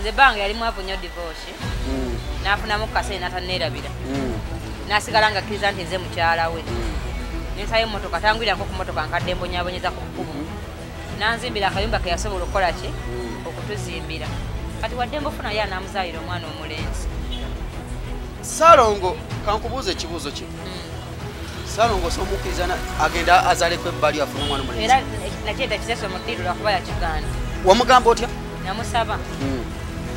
nze bange yali mwavu nnyo divorce n'afunamu kase n'atanneerabira n'asigala nga akkiriza nti nze mukyala we nensayo emmotoka tangwiranko ku mmotoka nkadde mbonyabonyeza ku kkubo nanzimbira akayumba ke yasobola okukola ki okutuzimbira kati wadde mbufuna ye anaamuzaayira omwana omulenzi. Salongo kankubuuza ekibuuzo kino. Salongo somukkiriza agenda azaleko ebbali afuna omwana omulenzi. Era nakyeta kiseso mu ddiiro lwakuba yakiganda. Wamugamba otya? Namusaba.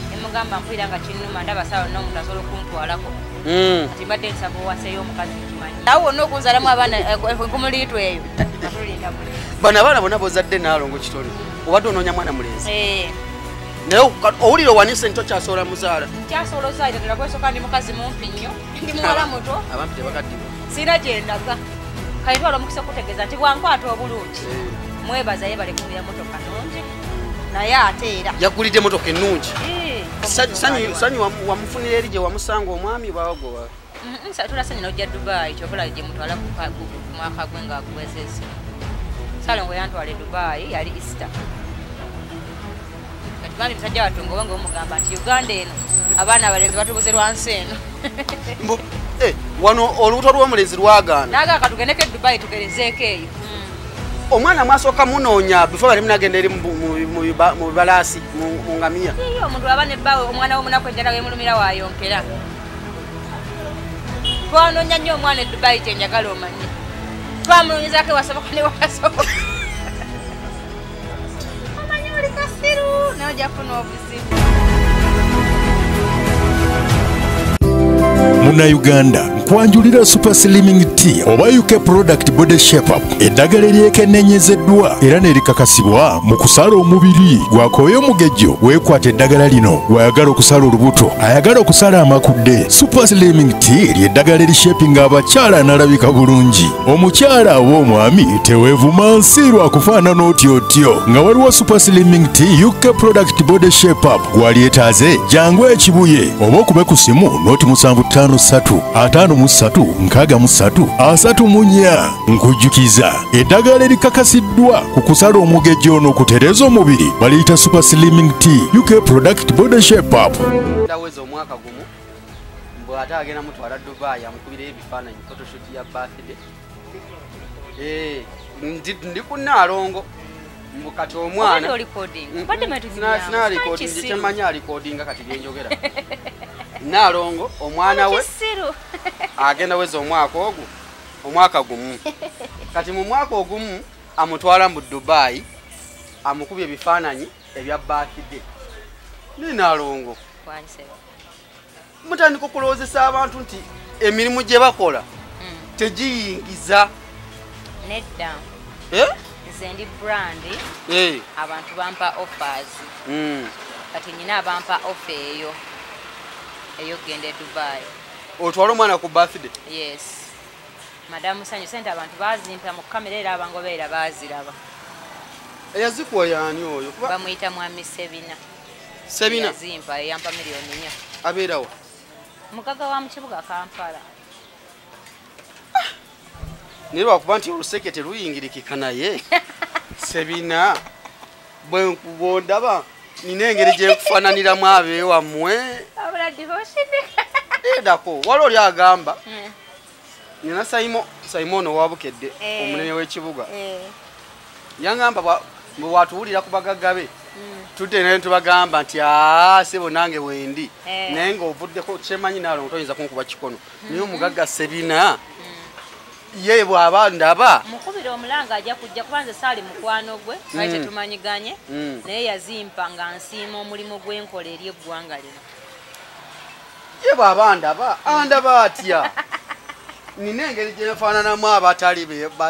Nemugamba mpulira nga kinnuma ndaba Salo n'omuntu asobola okuntwalako. Kati mbadde nsaba owaseeyo omukazi kimanyi. Awo wonna okunzalamu abaana nkumuliitwa eyo. Atulinda mulenzi. Bano abaana bonna bozadde Nalongo Kitone. Obadde onoonya mwana mulenzi. Naye owulire owanise nti okyasobola muzaala. Nkyasobola ozaala ddala kwesooka ndi mukazi mumpi nnyo. Ndi muwala muto. Abampi tebakaddiwa. Sina gye ndaga. Kale twala omukisa okutegeeza nti bwankwata obulungi. Mwebaza yebale kumbira motoka nnungi. Naye ate era. Yagulidde motoka ennungi. Sanyu wamufunira eri gye wamusanga omwami bwagoba. Tulasanye n'ojja Dubai kyokola gye mutwala ku mwaka gwe nga agwezezza. Salongo yantwala e Dubai yali Easter. Kati bambi musajja watungo wange omugamba nti Uganda eno abaana abalenzi batubuze lwansi eno. Wano olubuto lw'omulenzi lwagana. Nagaka tugendeko e Dubai tugerezeeko eyo. Omwana mwasooka munoonya before bali munagenda eri mu bibalaasi mu ngamiya. Iyo omuntu aba ne bbawe omwana w'omunaku enjala w'emulumira waayonkera. Twanoonya nnyo omwana e Dubai kye njagala omanye. Twamunoonyezaako ewasoboka ne wasoboka. Omanyi oli kasiru naye ojja kufuna obuzibu. Munnayuganda nkwanjulira Super Slimming Tea oba UK Product Body Shape Up eddagala eryekenenyezeddwa era nerikakasibwa mu kusala omubiri. Gwakooye omugejjo weekwata eddagala lino wayagala okusala olubuto ayagala okusala amakudde. Super Slimming Tea ly'eddagala erishapinga abakyala analabika bulungi. Omukyala oba omwami teweevuma nsi lwakufaanana otyo nga waliwo Super Slimming Tea UK Product Body Shape Up gw'alyetaaze jangu ekibuye oba okube ku simu noti 753-563-63 nkujjukiza eddagala erikakasiddwa ku kusala omugejjo n'okutereeza omubiri baliyita Super Slimming Tea UK Product Body Shape Up. Ndaweza omwaka gumu mbu ate agenda mutwala Dubai amukubireyo ebifaananyi photoshoot ya birthday. Ndi ku Nalongo mbu kati omwana sina recording kyemanya recordinga kati byenjogera. Nalongo omwana we agenda weza omwaka gumu. Kati mu mwaka ogumu amutwala mu Dubai amukubye ebifaananyi ebya birthday. Ni Nalongo mutandika okulowoozesa abantu nti emirimu gye bakola tegiyingiza. Nedda. Nze ndi brand abantu bampa offers. Kati nyina abampa offer eyo gende Dubai. Otwala omwana ku birthday? Yes. Madamu Sanyu sente abantu bazimpa mu kamera era abangobeera baziraba. Eyazikuwa yaani oyo? Bamuyita mwami Sebina. Sebina? Yazimpa yampa miliyoni 4. Abeerawa? Mugaga wa mu kibuga Kampala. Naye lwakuba nti oluseke teruyingirikika naye. Sebina bwe nkuba ndaba nina engeri gye nkufaananiramu abeewammwe. Abula divorce. Edako wali oli agamba nina Simon owabukedde omunene w'ekibuga yangamba bwe watuwulira ku bagagga be tudde naye tubagamba nti sebo nange wendi naye ng'ovuddeko kyemanyi Nalongo toyinza kunkuba kikono naye omugagga Sebina ye bw'aba ndaba mukubira omulanga ajja kujja kubanza saali mukwano gwe naye tetumanyiganye naye yazimpa nga nsiima omulimu gw'enkola eri eggwanga lino. Ye bw'aba ndaba atya nina engeri gye nfaananamu abatali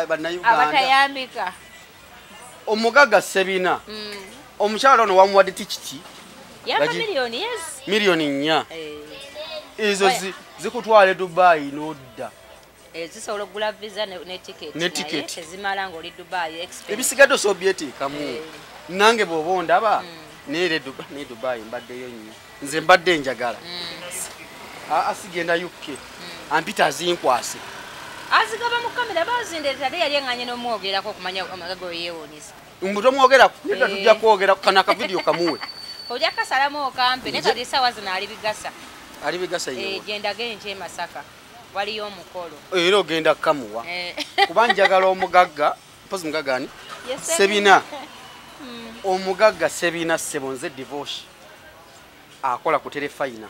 bannayuganda abatayambika. Omugagga Sebina omukyala ono wamuwadde tikiti yamba miliyoni 4. Ezo zikutwala e Dubai n'odda. Zisobola okugula visa ne ticket tezimala ng'oli Dubai expense. Ebisigadde sobyeteekamu nange bw'oba ondaba ne Dubai mbaddeyo nnyo nze mbadde njagala asigenda UK ampita azinkwase azigaba mu kamera bazindeeta ate yali eŋŋanye n'omwogerako okumanya amagago yeewuunyisa. Mbu tomwogerako nedda tujja kwogera kana akavidiyo kamuwe ojja kasalamu okampe naye kati essaawa zino ali bigasa. Ali bigasa yewe. Genda genge e Masaka waliyo omukolo. Era ogenda kamuwa. Kuba njagala omugagga mpozi mugagga ani? Sebina. Omugagga Sebina Sebonze divorce. Akola ku telefayina.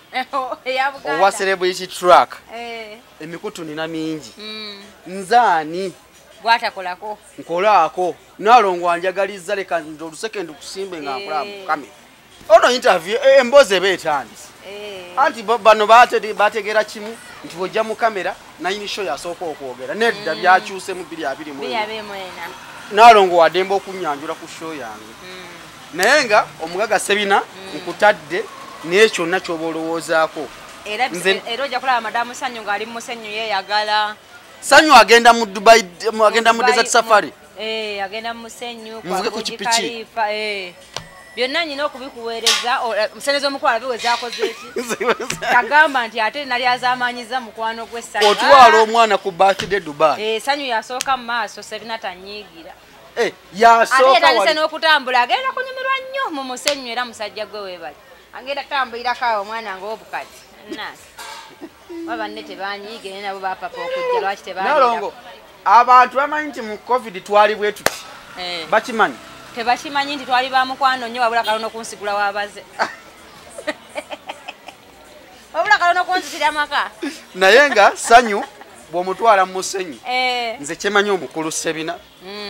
Owa celebrity track. Emikutu nina mingi. Nzaani. Gwatakolako. Nkolako. Nalongo anjagaliza leka olusekendi kusimbe nga akola mu kamera. Ono interview emboze betandise. Anti bano bategera kimu nti bojja mu kamera nayini show yasooka okwogera. Nedda byakyuse mu 2021. Nalongo wademba okunyanjula ku show yange. Naye nga omugagga Sebina nkutadde n'ekyo nakyo obolowoozaako. Era ojja kulaba madamu Sanyu ng'ali mu Musenyu yeeyagala. Sanyu agenda mu Dubai, agenda mu desert safari. Agenda mu Musenyu kwa Kalifa. Byonna nyina okubikuweereza omusenezi omukulu abiweza akoze eki. Tagamba nti ate nali azaamanyiza mukwano gwe Sanyu. Otwala omwana ku birthday Dubai. Sanyu yasooka mu maaso Sebina tanyiigira. Yasooka wali n'okutambula agenda kunyumirwa nnyo mu Musenyu era musajja gwe weebali. Agenda tambulirako awo omwana ng'obukati. Nnaasi. Babanne tebanyiige naye nabo bapapa okujja lwaki tebanyiiga. Nalongo abantu bamanyi nti mu COVID twali bwe tuti. Bakimanyi. Tebakimanyi nti twali ba mukwano nnyo wabula kalono kunsigula wabaze. Wabula kalono kunzitira maka. Naye nga Sanyu bw'omutwala mu Musenyu. Nze kyemanyi omukulu Sebina.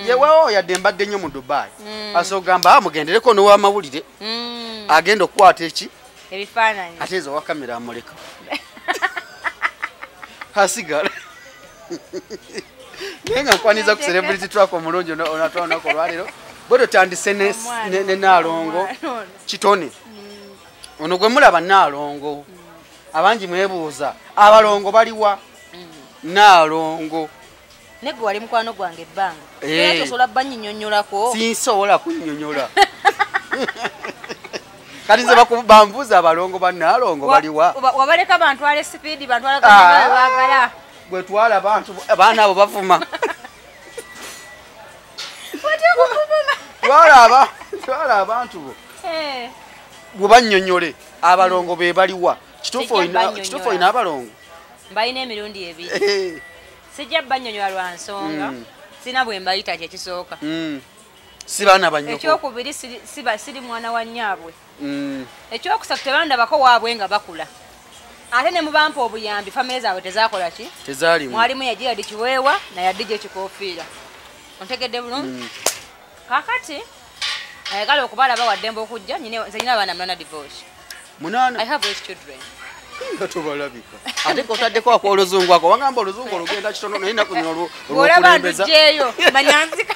Yewewo yadde mbadde nnyo mu Dubai. Asogamba amugendereko n'ow'amawulire. Agenda okukwata eki? Ebifaananyi. Ate ezo wa kamera amuleka. Hasigala. Naye nga nkwaniza ku celebrity track omulungi onatwonako olwaliro. Bwe totandise ne Nalongo Kitone. Ono gwe mulaba Nalongo. Abangi mwebuuza abalongo baliwa? Nalongo. Negwe wali mukwano gwange ebbanga. Era tosobola bannyinnyonnyolako. Sinsobola kunnyonnyola. Kati nze bambuuza abalongo ba Nalongo baliwa? Wabaleka bantwala sipiidi bantwala baagala. Bwe twala abantu abaana abo bavuma. Twala abantu bo. Bwe bannyonnyole abalongo be baliwa? Kituufu olina abalongo? Mbalina emirundi ebiri. Sijja bannyonnyola lwa nsonga. Sina bwe mbayita kyekisooka. Si baana bannyoko. Ekyokubiri siri mwana wa nnyaabwe. Ekyokusatu tebandabako waabwe nga bakula. Ate ne mubampa obuyambi famire zaabwe tezaakola ki? Tezaalimu. Mwalimu yagira dikiweewa naye addije ekikoofiira. Ontegedde bulungi? Kakati ayagala okubalaba waddemba okujja nze nyina abaana munana divorce. Munana? I have 8 children. Nga tobalabika. Ate kotaddeko ako oluzungu ako wagamba oluzungu olugenda kitono naye ennaku zino olw'okulembeza. Olaba ndujjeeyo manya nzika.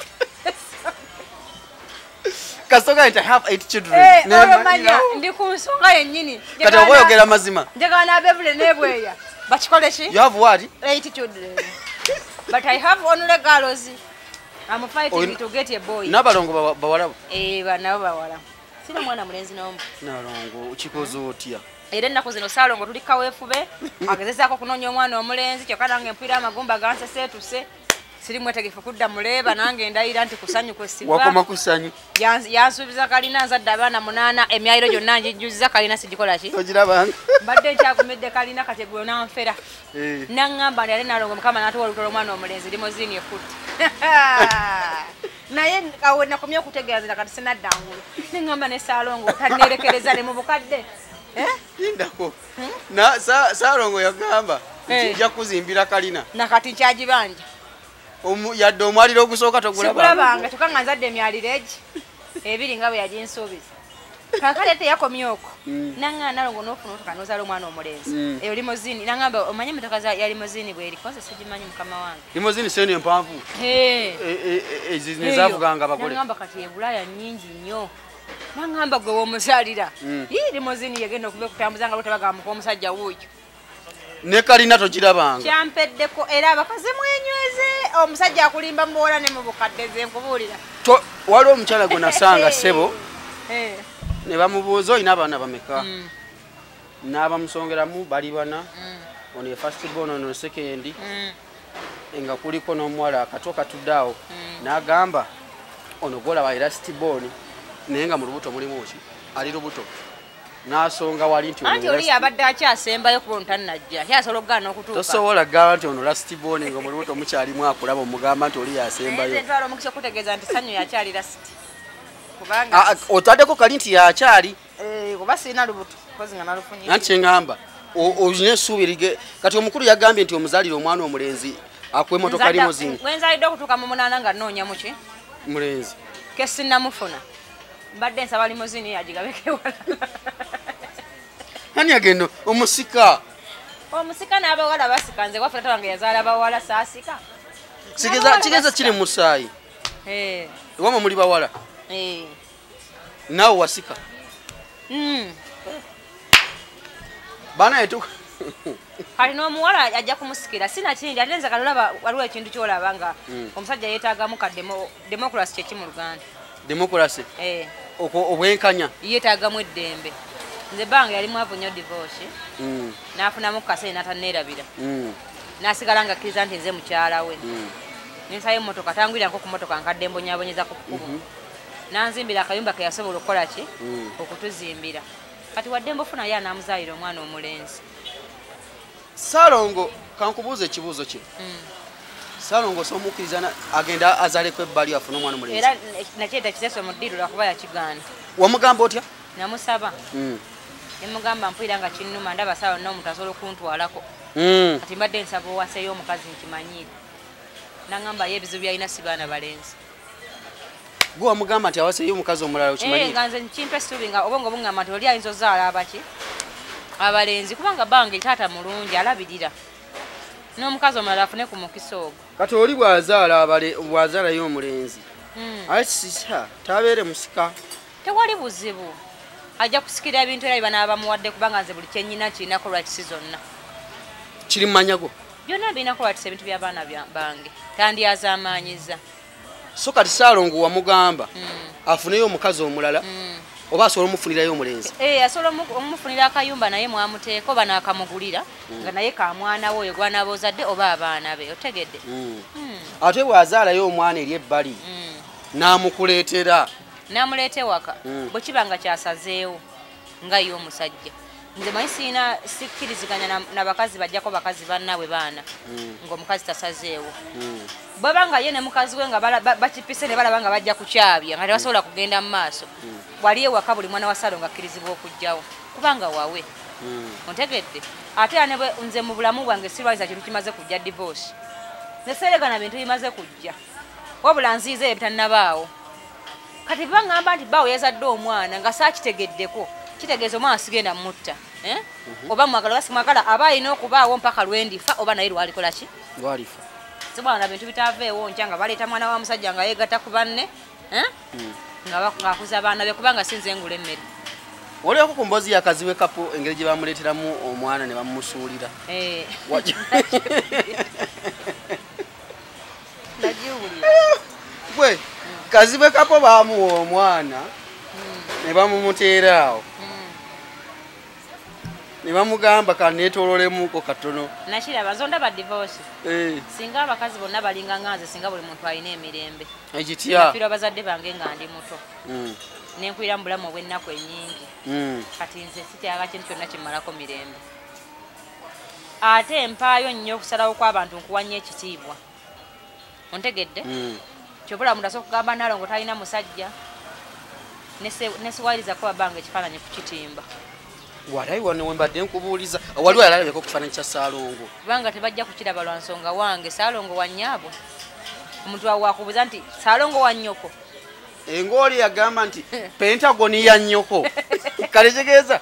Kasoga nti I have 8 children. Olomanya ndi ku nsonga yennyini. Kati oba oyogera mazima. Njagala n'abevule n'ebweya. Bakikole ki? You have what? 8 children. But I have only girls. I'm fighting to get a boy. N'abalongo bawala? Nabo bawala. Sina mwana mulenzi n'omu. Nalongo ukikoze otya? Era ennaku zino Saalongo tuli kaweefube agezezaako okunoonya omwana omulenzi kyokka nange mpulira amagumba ganseseetuse siri mwetegefu kudda muleeba nange ndayira nti kusanyu kwesiba. Wakoma kusanyu? Yansuubiza kalina nzadde abaana 8 emyaliro gyonna njijjuziza kalina sigikola ki? Togirabanga. Mbadde nkyagumidde kalina kati gwe nanfera. Naŋŋamba ndi ate Nalongo Mukama n'atuwa olutola omwana omulenzi limoziini ekutte. Naye awo nakomye okutegeeza nti kati sinaddangulu. Neŋŋamba ne Saalongo tanneerekereza ne mu bukadde. Indako. Saalongo yagamba nja kuzimbira kalina. Nakati nkyagibanja. Yadde omwaliro ogusooka togulabanga. Sigulabanga kyokka nga nzadde emyaliro egi ebiri nga bwe yaginsuubiza. Kakale teyakomye okwo. Naŋŋamba Nalongo n'ofuna otuka n'ozaala omwana omulenzi. Eyo limoziini naŋŋamba omanyi emmotoka ya limoziini bw'eriko nze sigimanyi mukama wange. Limoziini seeno empanvu. Ne zaavuganga abagole. Naŋŋamba kati ebulaya nnyingi nnyo. Naŋŋamba gwe w'omuzaalira. Limoziini yagenda okuba okutambuza nga lwetabagambuka omusajja wuuyo. Ne kalina togirabanga. Kyampeddeko era abakazi mwenyweze omusajja akulimba mu bwola ne mu bukadde ze nkubuulira. Waliwo omukyala gwe nasanga ssebo ne bamubuuza olina abaana bameka? N'abamusongeramu bali 4. Ono ye first born, ono second. Nga kuliko n'omuwala akato katudde awo. N'agamba ono gw'olaba ye last born naye nga mu lubuto mulimu ki? ali lubuto nasonga wali nti anti oli abadde akyasembayo ku ntannajja kyasobola okugaana okutuuka tosobola gamba nti ono last born nga mu lubuto mukyalimu akulaba omugamba nti oli yasembayo ntwala omukisa okutegeeza nti sanyu yakyali last kubanga otaddeko kali nti yakyali kuba sirina lubuto kozi nga nalufunye anti kyeŋŋamba olina essuubi lige kati omukulu yagambye nti omuzaalire omwana omulenzi akuwa emmotoka limousine wenzalidde okutuuka mu 8 nga nnoonya muki mulenzi ke sinnamufuna mbadde nsaba limousine yagigabeko ewala ani agenda omusika n'abawala basika nze waffe tata wange yazaala bawala saasika kigeza kiri mu musaayi ewamwe muli bawala naawe wasika bana etuka kati n'omuwala ajja kumusikira sinakindi ate nze kalolaba waliwo ekintu kyolaba nga omusajja yeetaagamu ka democracy kyeki mu Luganda democracy obwenkanya yeetaagamu eddembe nze banga yali mwavu nnyo divorce n'afunamu kaseera n'atanneerabira n'asigala nga akkiriza nti nze mukyala we nensayo emmotoka tangwiranko ku mmotoka nkadde mbonyabonyeza ku kkubo nanzimbira akayumba ke yasobola okukola ki okutuzimbira kati wadde mbufuna ye anamuzaalira omwana omulenzi Salongo kankubuuza ekibuuzo kye Salongo somukkiriza agenda azaleko ebbali afuna omwana omulenzi era nakyeta kiseso mu ddiiro lwakuba yakigaana wamugamba otya namusaba nemugamba mpulira nga kinnuma ndaba sawa n'omuntu asobola okuntwalako kati mbadde nsaba owaseeyo omukazi nkimanyire nagamba ye ebizibu byalina si baana balenzi gwe wamugamba nti awaseeyo omukazi omulala okimanyire nga nze nkimpa essuubi nga obongo bungamba nti oli ayinza ozaala abaki abalenzi kubanga bange taata mulungi alabirira n'omukazi omulala afune ku mukisa ogwo kati oli bwazaalayo omulenzi aye sisa tabeere musika tewali buzibu ajja kusikira ebintu era biba n'abamuwadde kubanga nze buli kyennyina kirinako lwakisi zonna kiri mu manyago byonna birinako lwakisa ebintu by'abaana bange tandyazaamaanyiza so kati Salongo wamugamba afuneyo omukazi omulala oba asobola omufunirayo omulenzi asobola omumufunira akayumba naye mwamuteeka oba n'akamugulira nga naye ka mwana we oyo gw'anaaba ozadde oba abaana be otegedde ate bw'azaalayo omwana eri ebbali n'amukuleetera n'amuleeta ewaka bwe kiba nga kyasazeewo nga ye omusajja nze manyi sikkiriziganya n'abakazi bajjako bakazi bannaabwe baana ng'omukazi tasazeewo bwaba nga ye ne mukazi we nga bakipise ne balaba nga bajja kukyabya nga tebasobola kugenda mu maaso wali ewaka buli mwana wa Salongo akkirizibwa okujjawo kubanga wawe ontegedde ate nze mu bulamu bwange sirwaliza kintu kimaze kujja divorce neseeregana bintu bimaze kujja wabula nziiza ebitannabaawo kati biba ngamba nti baawo yazadde omwana nga saakitegeddeko kitegeeza omwana sigenda mutta oba mwagala oba simwagala aba alina okubaawo mpaka lwendifa oba naye lwalikola ki lwalifa sibwana bintu bitaaveewo nkya nga baleeta mwana wa musajja nga yeegatta ku banne ng'akuza abaana be kubanga sinze engula emmere oliako ku mboozi yakaziwe kapo engeri gye bamuleeteramu omwana ne bamumusuulira gwe kaziwe kapo baamuwa omwana ne bamumuteeraawo ne bamugamba kaneetoololemuko katono nakiraba zonda ba divorce singa abakazi bonna balinga nganze singa buli muntu alina emirembe ekitya fira bazadde bange nga ndi muto nenkwira mu bulamu obw'ennaku ennyingi kati nze sityaga kintu kyonna kimmalako mirembe ate empaayo nnyo okusalawo kw'abantu nkuwanya ekitiibwa ontegedde kyobula omuntu asobola okugamba Nalongo talina musajja nesiwaliriza kuba bange ekifaananyi kukitimba walayi wano wembadde nkubuuliza waliwo yalalabeko okufaananyi kya Salongo kubanga tebajja kukiraba lwa nsonga wange Salongo wa nnyabo omuntu wawe wakubuuza nti Salongo wa nnyoko engooli yagamba nti pentagoni ya nnyoko kale kitegeeza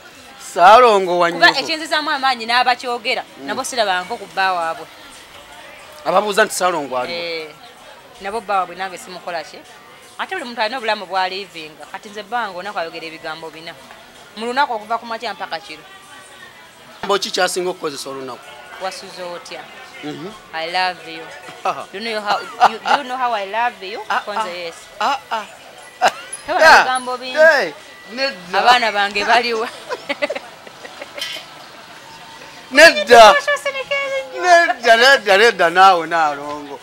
Salongo wa nnyoko kuba ekyenzizaamu amaanyi n'abakyogera nabo sirabanko ku bba waabwe ababuuza nti Salongo aliwo nabo bba waabwe nange simukola ki ate buli muntu alina obulamu bwalivinga kati nze bbanga onaku ayogera ebigambo bina mu lunaku okuva ku makya mpaka kiro ki kyasinga okukozesa olunaku wasuze otya I love you do you know how I love you konze yes ebigambo bingi abaana bange baliwa nedda naawe Nalongo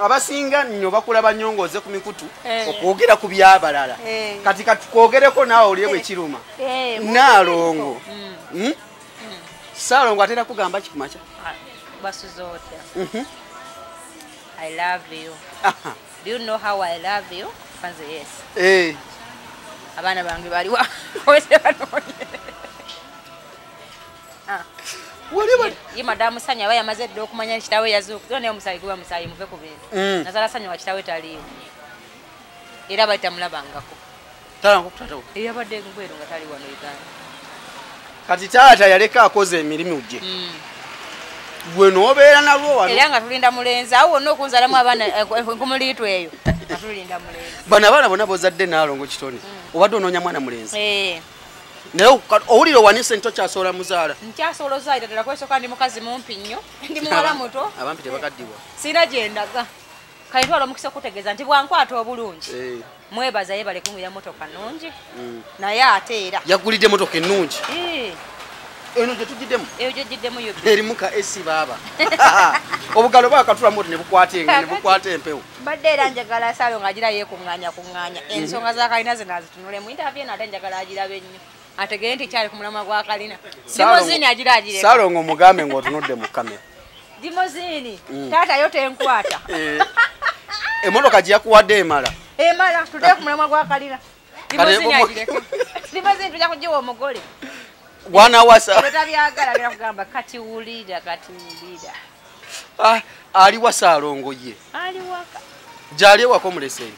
abasinga nnyo bakulaba nyongoze ku mikutu okwogera ku byabalala kati katukwogereko naawe olye bwe kiruma Naalongo Saalongo atera kugamba kikumacha basuza otya I love you do you know how I love you fanze yes abana bange baliwa wese banonye ye madamu sanya baya maze ddo okumanya kitawe yazuku ne omusayi gwa musayi muve ku bintu nazala sanya wa kitawe taliwo era batamulabangako talango kutatawo yabadde ngwero nga tali wano Uganda kati taata yaleka akoze emirimu gye gwe n'obeera nalwo wano era nga tulinda mulenzi awo wonna okunzalamu abaana nkumuliitu eyo nga tulinda mulenzi bano abaana bonna bozadde Naalongo Kitone obadde onoonya mwana mulenzi naye owulire owanise nti okyasobola muzaala nkyasobola ozaala ddala kwesooka ndi mukazi mumpi nnyo ndi muwala muto abampi tebakaddiwa sina gye ndaga kale twala omukisa okutegeeza nti bwankwata obulungi mwebaza yebale kungulira motoka nnungi naye ate era yagulidde motoka ennungi eno gye tugiddemu eyo gye giddemu yo erimu ka esi baaba obugalo bwakatulamu oti ne bukwata empewo badde era njagala Saalongo agira yeekuŋŋaanya ensonga za kalina zino azitunulemu interview eno ate njagala agirabe ennyo ategere nti kyali ku mulamwa gwa kalina dimozini agira agireko Saalongo omugambe ng'otunudde mu kamera dimozini taata yo tenkwata emotoka gye yakuwadde emala tudde ku mulamwa gwa kalina dimozini agireko dimozini tujja kugiwa omugole gwanawasa tabyagala agenda kugamba kati wulira aliwa Saalongo ye aliwaka gyali ewaka omuleseeyo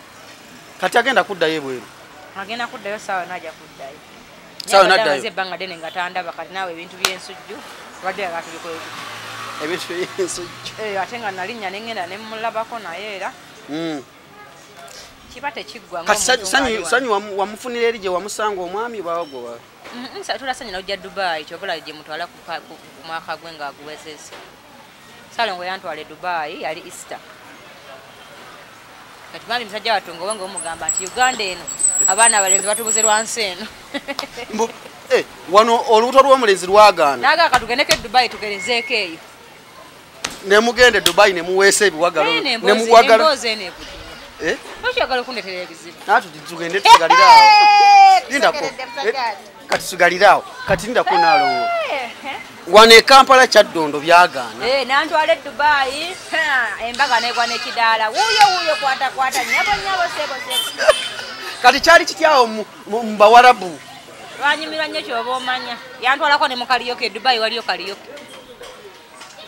kati agenda kuddayo ebweru agenda kuddayo saawa najja kuddayo saawa naddayo ebbanga ddene nga tandaba kati naawe ebintu by'ensujju badde agatuliko ebintu by'ensujju ate nga nalinnya nengenda nemulabako naye era kiba tekiggwa sanyu wamufunira eri gye wamusanga omwami bawagwa tulasanya nojja Dubai kyobola gye mutwala ku mwaka gwe nga aguwezese Saalongo yantwala e Dubai yali Easter kati mali musajja watungo wenga omugamba nti Uganda eno abaana abalenzi batubuze lwansi eno wano olubuto lw'omulenzi lwagaana naga katugende ke Dubai tugerezeeko eyo nemugende Dubai nemuweesa ebiwagalo nemuwagala okyagala okundetera ebizibu tugende tusigaliraawo lindako kati tusigaliraawo kati lindako Naalongo wano e Kampala Kyaddondo byagaana nantwala e Dubai embaga negwa n'ekidaala wuuyo kwata nyabo sebo kati kyali kityawo mu Bawarabu lwanyumirwa nnyo kyoba omanya yantwalako ne mu kaliyoke e Dubai waliyo kaliyoke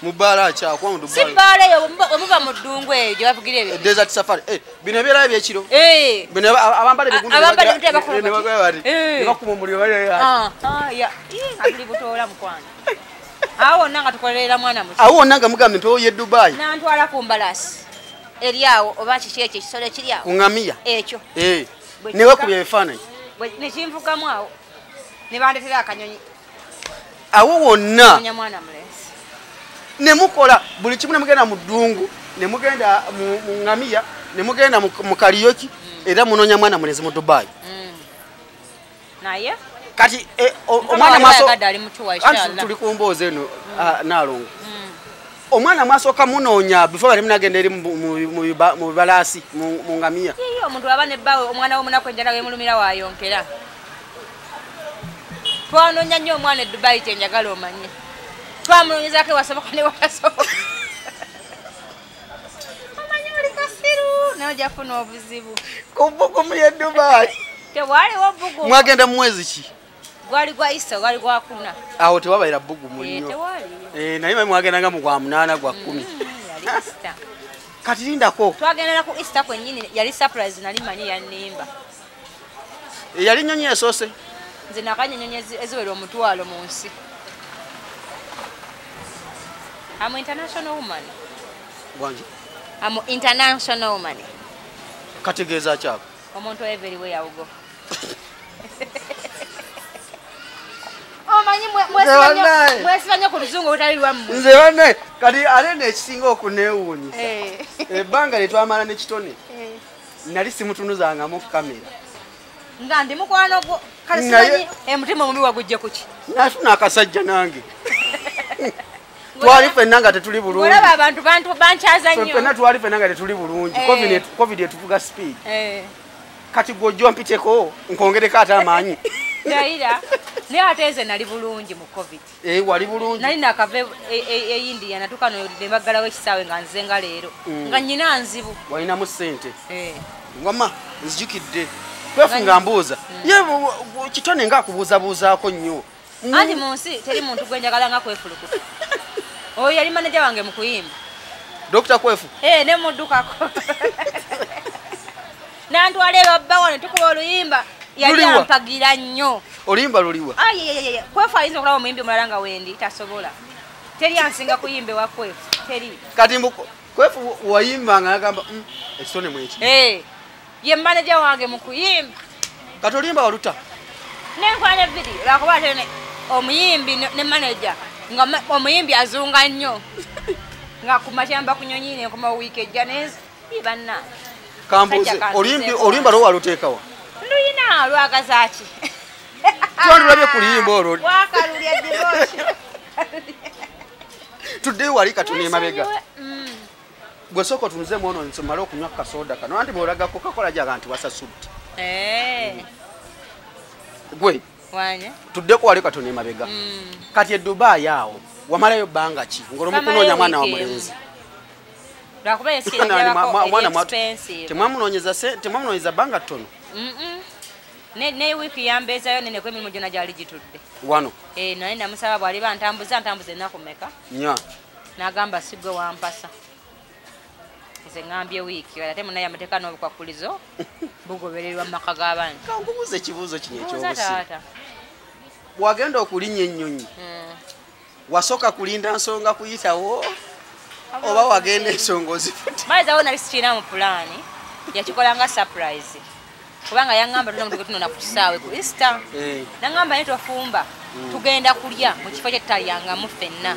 mu bbaala akyakwa mu Dubai si bbaala eyo omuva mu ddungu eyo gye bavugira ebyo desert safari bino ebyerayo byekiro bino abambala ebigundebakuma omuliro atuli butoola mukwano awo wonna nga tukolerera mwana muki awo wonna nga mugambe mpewo ye Dubai nantwala ku mbalasi eri awo oba kiki ekyo ekisolo ekiri awo ku ŋŋamiya ekyo newekubya ebifaananyi nekinvugamu awo ne bandetera akanyonyi awo wonna mwana mulenzi nemukola buli kimu nemugenda mu ddungu nemugenda mu ŋŋamiya nemugenda mu kaliyoki era munoonya mwana mulenzi mu Dubai naye kati omwana maaso tuli ku mboozi eno Naalongo omwana mwasooka munoonya before bali munagenda eri mu bibalaasi mu ŋŋamiya omuntu aba nebbawe omwana w'omunaku enjala wemulumira waayonkera twanoonya nnyo omwana e Dubai kyenjagala omanye twamunoonyezaako ewasoboka ne watasoboka omanye oli kasiru naye ojja kufuna obuzibu ku bbugumu ye Dubai tewaliwo bbugumu mwagenda mu mwezi ki gwali gwa Easter gwali gwa 4 awo tewabaira bbugumu nnyo naye mwagendanga mu gwa 8 gwa 10 yali Easter kati lindako twagendera ku Easter kwennyini yali surprise nali manyi yannimba yali nnyonyi esoose nze nakanya ennyonyi eziwera omutwalo mu nsi I'm international woman. Wange? I'm international woman. Kategeeza kyako. Omuntu everywhere you go. Omanyi mwesibanya ku luzungu olutali lwammwe. Nze banne kati ate nekisinga okuneewuunyisa. Ebbanga lyetwamala ne Kitone. Nali simutunuzangamu kamera. Nga ndi mukwano gwo. Kale simanyi emutima omubi wagujje kuki. Nafuna akasajja nange. twali fenna nga tetuli bulungi olaba abantu banchaza nnyo fenna twali fenna nga tetuli bulungi covid etuvuga speed kati gojjo mpiteko nkongereko ate amaanyi Daira ne ateze nali bulungi mu covid wali bulungi nali nakave India natukano dembagala w'ekisaawe nga nze nga leero nga nyina nzibu walina mu ssente wama nzijukidde kwefunga mbuuza ye Kitone nga akubuuzabuuzaako nnyo anti mu nsi teri muntu gwenjagala nga kwefulukuta oyo yali maneja wange mu kuyimba Dr. Kwefu ne muddukako nantwala ebabbawo ne tukuba oluyimba yali ampagira nnyo oluyimba luliwa Kwefu ayinza okulaba omuyimbi omulala nga wendi tasobola teri ansinga kuyimba ewa Kwefu teri kati Kwefu wayimbanga agamba ekitone mweki ye maneja wange mu kuyimba kati oluyimba waluta nenkwanya video lwakuba ate omuyimbi ne maneja nga omuyimbi azunga nnyo nga kumakyamba kunyonyi nenkoma wiiki ejja nensi banna kambuze oluyimba lwo waluteekawa luyina lwagazaaki twandulabye ku luyimba olwo wakalulya divoshi tuddeyo wali Katone emabega gwe soko tunzemu ono nsomale okunywa kasoda kano anti bwolaga Coca-Cola jaga nti wasasudde gwe wanye tuddeko wali Katone emabega kati e Dubai awo wamalayo bbanga ki ngolomu kunoonya mwana wa mulenzi temwamunoonyeza bbanga ttono ne wiiki yambeezayo nene ku emirimu gyonna gyali gitudde wano naye namusaba bwaliba ntambuza ennaku meka n'agamba sigwe wampasa nze ngambye wiiki ate munaye amateeka n'obukwakulizo bugobererwa mu maka g'abantu kankubuuza ekibuuzo kino ekyobusi bwagenda okulinnya ennyonyi wasooka kulinda nsonga kuyitawo oba wagenda ensonga ozifute maizawo nali sikiina mu pulaani yakikola nga surprise kubanga yaŋŋamba tuna mutuge tunona ku kisaawe ku Easter naŋŋamba naye twafumba tugenda kulya mu kifo kye tutalyangamu ffenna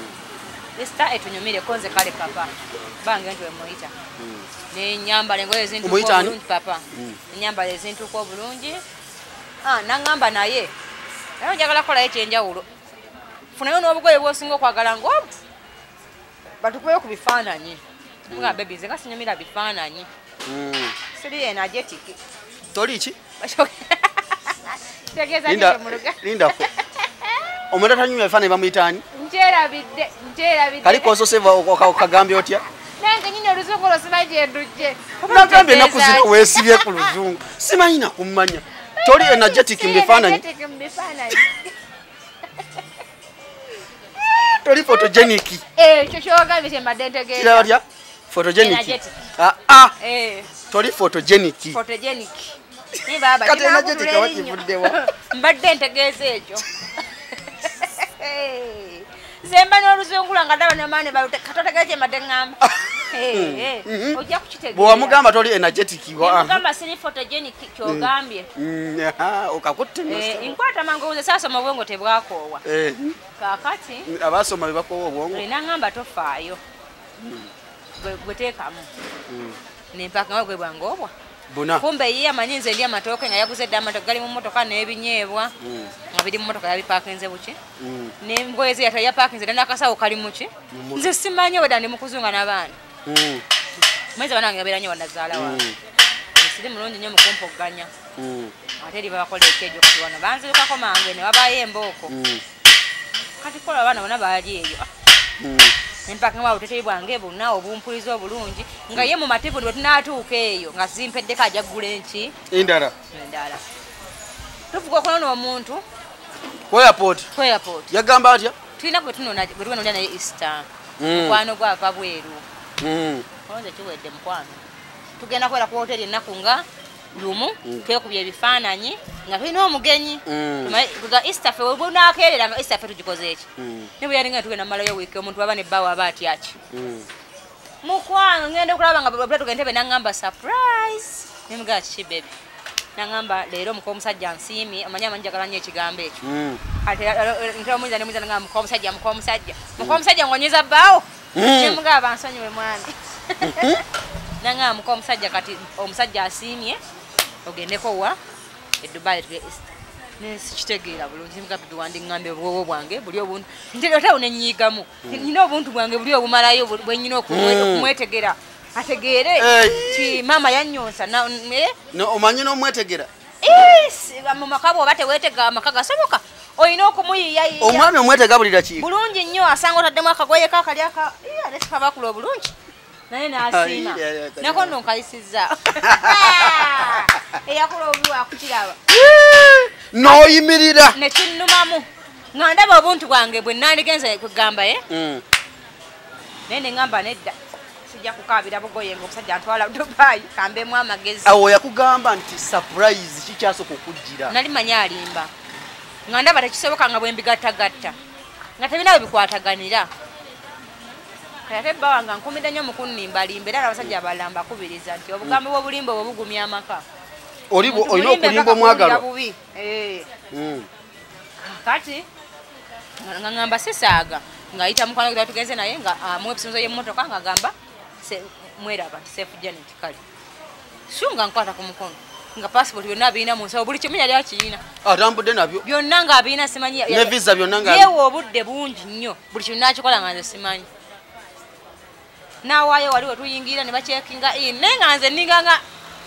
Easter etunyumireko nze kale papa bange nti wemuyita nenyambala engoye ezintuuka obulungi papa nenyambala ezintuuka obulungi naŋŋamba naye njagala kukolayo ekyenjawulo funayo n'obugoye bwosinga okwagala ng'obu batukubeyo ku bifaananyi nga bebi nze nga sinyumira bifaananyi siri energetic toli ki lindako omuntu atanyumya bifaananyi bamuyitaani nkyerabidde kali kososeva okagambye otya nange nyina oluzungu olwo simanyi gyendujje nagambye ennaku zino weesibye ku luzungu simanyi nakummanya toli energetic mu bifaananyi toli photogenic ekyo kyogambye kyembadde ntegeeza kiraba tya photogenic toli photogenic kati energetic awakivuddewa mbadde ntegeeza ekyo zemba n'oluzungu lwanga ndaba namaani katotegeeza kyembadde ŋŋamba ojja kukitegeera bwewamugamba toli energetic mugamba siri photogenic kyogambye okakutte nkwata mangu saasoma obwongo tebwakoowa kaakati abaasoma bebakoowa obwongo naŋŋamba tofaayo gweteekamu nempaka nga gwe bwange obwa kumbe ye amanyi nze ndi amatooke nga yaguze dde amatooke gali mu mmotoka n'ebinyeebwa nga biri mu mmotoka yabipaakinze buki n'engoye ze yata yapaakinze dda n'akasawo kali muki nze simanyi wedda ndi mu kuzunga n'abaana mwezi abaana bange babeera nnyo wannazaala wange siri mulungi nnyo mukumpoganya ate eri babakola ekyejo kati wano banzirukako mange ne wabaayo embooko kati kola abaana bonna baali eyo nempaka nga buteteyi bwange bonna obumpuliza obulungi nga ye mu mativu bwe tunaatuuka eyo nga zimpeddeko ajja ggula enki endala tufuka okunona omuntu ku airport yagamba atya tulina gwe tunonolya naye Easter mukwano gwava bweru olonze kiwedde mukwano tugenda kwera ku hoteri ennaku nga lumu twekubya ebifaananyi nga tulina omugenyi ga Easter fe webunakeerera nga Easter fe tugikoze eki ne bwe yalinga tugenda malayo wiiki omuntu waba nebbawo aba atyaki mukwano ngenda okulaba nga bwe tugenda ntebe naŋŋamba surprise nemugaa kiki bebi naŋŋamba leero muka omusajja nsiimye amanyi njagala nnyo ekigambo ekyo ate omuyinza nemuyinza naŋŋamba muka omusajja ng'onyiza bbaawo nemugaa bansonyiwe mwami naŋŋamba muka omusajja kati omusajja asiimye ogendeko wa e Dubai tuge Easter Nesikitegeera bulungi mugabi wandi ngambe obwo bwange buli obuntu ntegera unenyigamu nina obuntu bwange buli obumalayo bwenyina okumwetegera ategeere ti mama yanyonsa no omanyi no mwetegera mu makabo bate wetega amakaga soboka oyina okumuyiya omwami omwetega bulira ki bulungi nnyo asanga otaddemu akagoye kakali aka nesikabakula obulungi naye n'asiima nako nno nkayisizza eyakula obuliwo akutiraba n'oyimirira nekinnumamu nga ndaba obuntu bwange bwe nandigenza kugamba naye neŋŋamba nedda sijja kukaabira bugoye ngaomusajja antwala Dubai kambemu amagezi awo yakugamba nti surprise kikyasooka okujjira nali manyi alimba nga ndaba tekisoboka nga bwe mbigattagatta nga tebinawe bikwataganira ate bba wange nkumidde nnyo mukunnimbalimba era n'abasajja abalala mbakubiriza nti obugambi bw'obulimba obwo bugumya amaka olina okulimba omwagalo bubi kati nga ngamba sisaaga ng'ayita mukwano gwe tugenze naye nga amuwa ebisinzo y'emmotoka ng'agamba mweraba nti Safe Janet kale nga nkwata ku mukono nga passport byonna abiina mu nsawo buli kimu yali akiyina atambudde nabyo byonna ng'abiina simanyi ne visa byonna yeewa obudde bungi nnyo buli kimu n'akikola nga nze simanyi nawaayo waliwo tuyingira ne bacekinga naye nga nze ninganga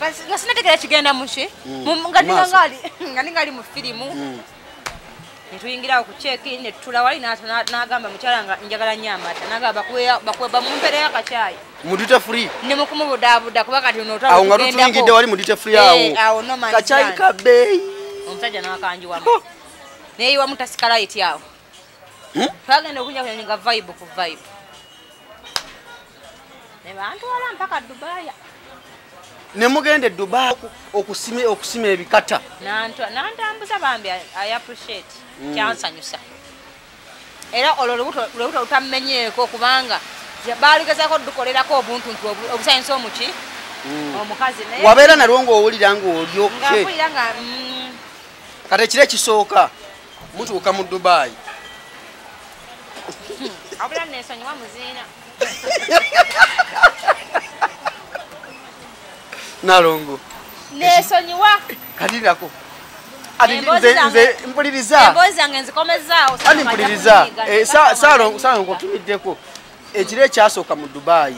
nga sinategera kigenda muki nga ningali mu firimu netuyingirawo ku cekin netutula wali n'agamba mukyala nga njagala nnyo amata nagamba bakweba mumpereyo akacyayi mu duty free ne mukumubudaabuda kuba kati awo nga tutuyingidde wali mu duty free awo kacyayi kabeeyi omusajja n'akanjiwamu neyiwa mutasikalaiti awo twagenda okunya kunyanyiga vibe ku vibe ne bantwala mpaka Dubai ne mugende Dubai okusima ebikata nantambuza bambi I appreciate kyansanyusa era olwo lubuto lutamenyeeko kubanga baalugezaako dukolerako obuntu nti obusanyusa omuki omukazi naye wabeera nalwo ng'owulira ng'olyoke ngampulira nga kati ekiro ekisooka mutuuka mu Dubai abula nesonyiwa muziina Nalongo nesonyiwa kadirako nze mpuliriza embozi zange nzikomezaawo mpuliriza Salongo tumiddeko ekiro ekyasooka mu Dubai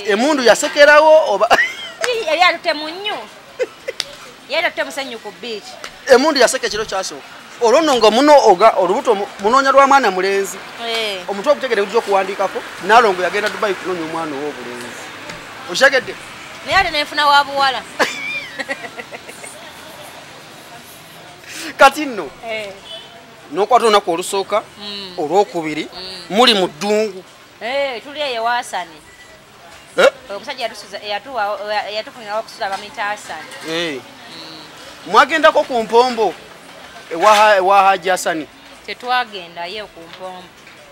emundu yasekerawo oba yali atutte mu nnyo yali atutte musenyu ku beach emundu yaseka ekiro kyasooka olwo nno nga muno olubuto munoonya lwa mwana mulenzi omuntu okutegere ujja okuwandiikako Nalongo yagenda Dubai kunoonya omwana ow'obulenzi oshagedde naye ate nenfuna wa buwala kati nno n'okwata olunaku olusooka olwokubiri muli mu ddungu tuli eyo Wasani omusajja yatufunirawo okusula bamuyita Hasani mwagendako ku mpombo ewa Haji Hasani tetwagenda ye ku mpombo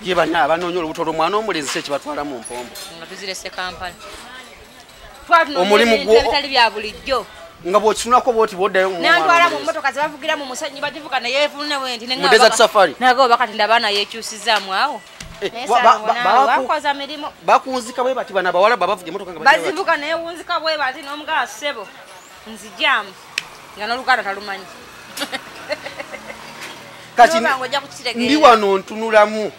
ye bana abanoonya olubuto lw'omwana omulenzi si ekibatwala mu mpombo nga tuzirese Kampala omulimu gwo ebitali bya bulijjo nga bw'okitunako bw'oti bw'oddayo nantwala mu mmotoka ze bavugira mu musenyi bagivuga naye evunewo enti mu desert safari nagabo bakati ndaba naye ekyusizaamu awo bakoza mirimu bakunzika bwe bati bana bawala babavuga emmotoka nga bazivuga naye wunzika bwe bati n'omugala ssebo nzijamu nga n'oluganda talumanyi kati ndi wano ntunulamu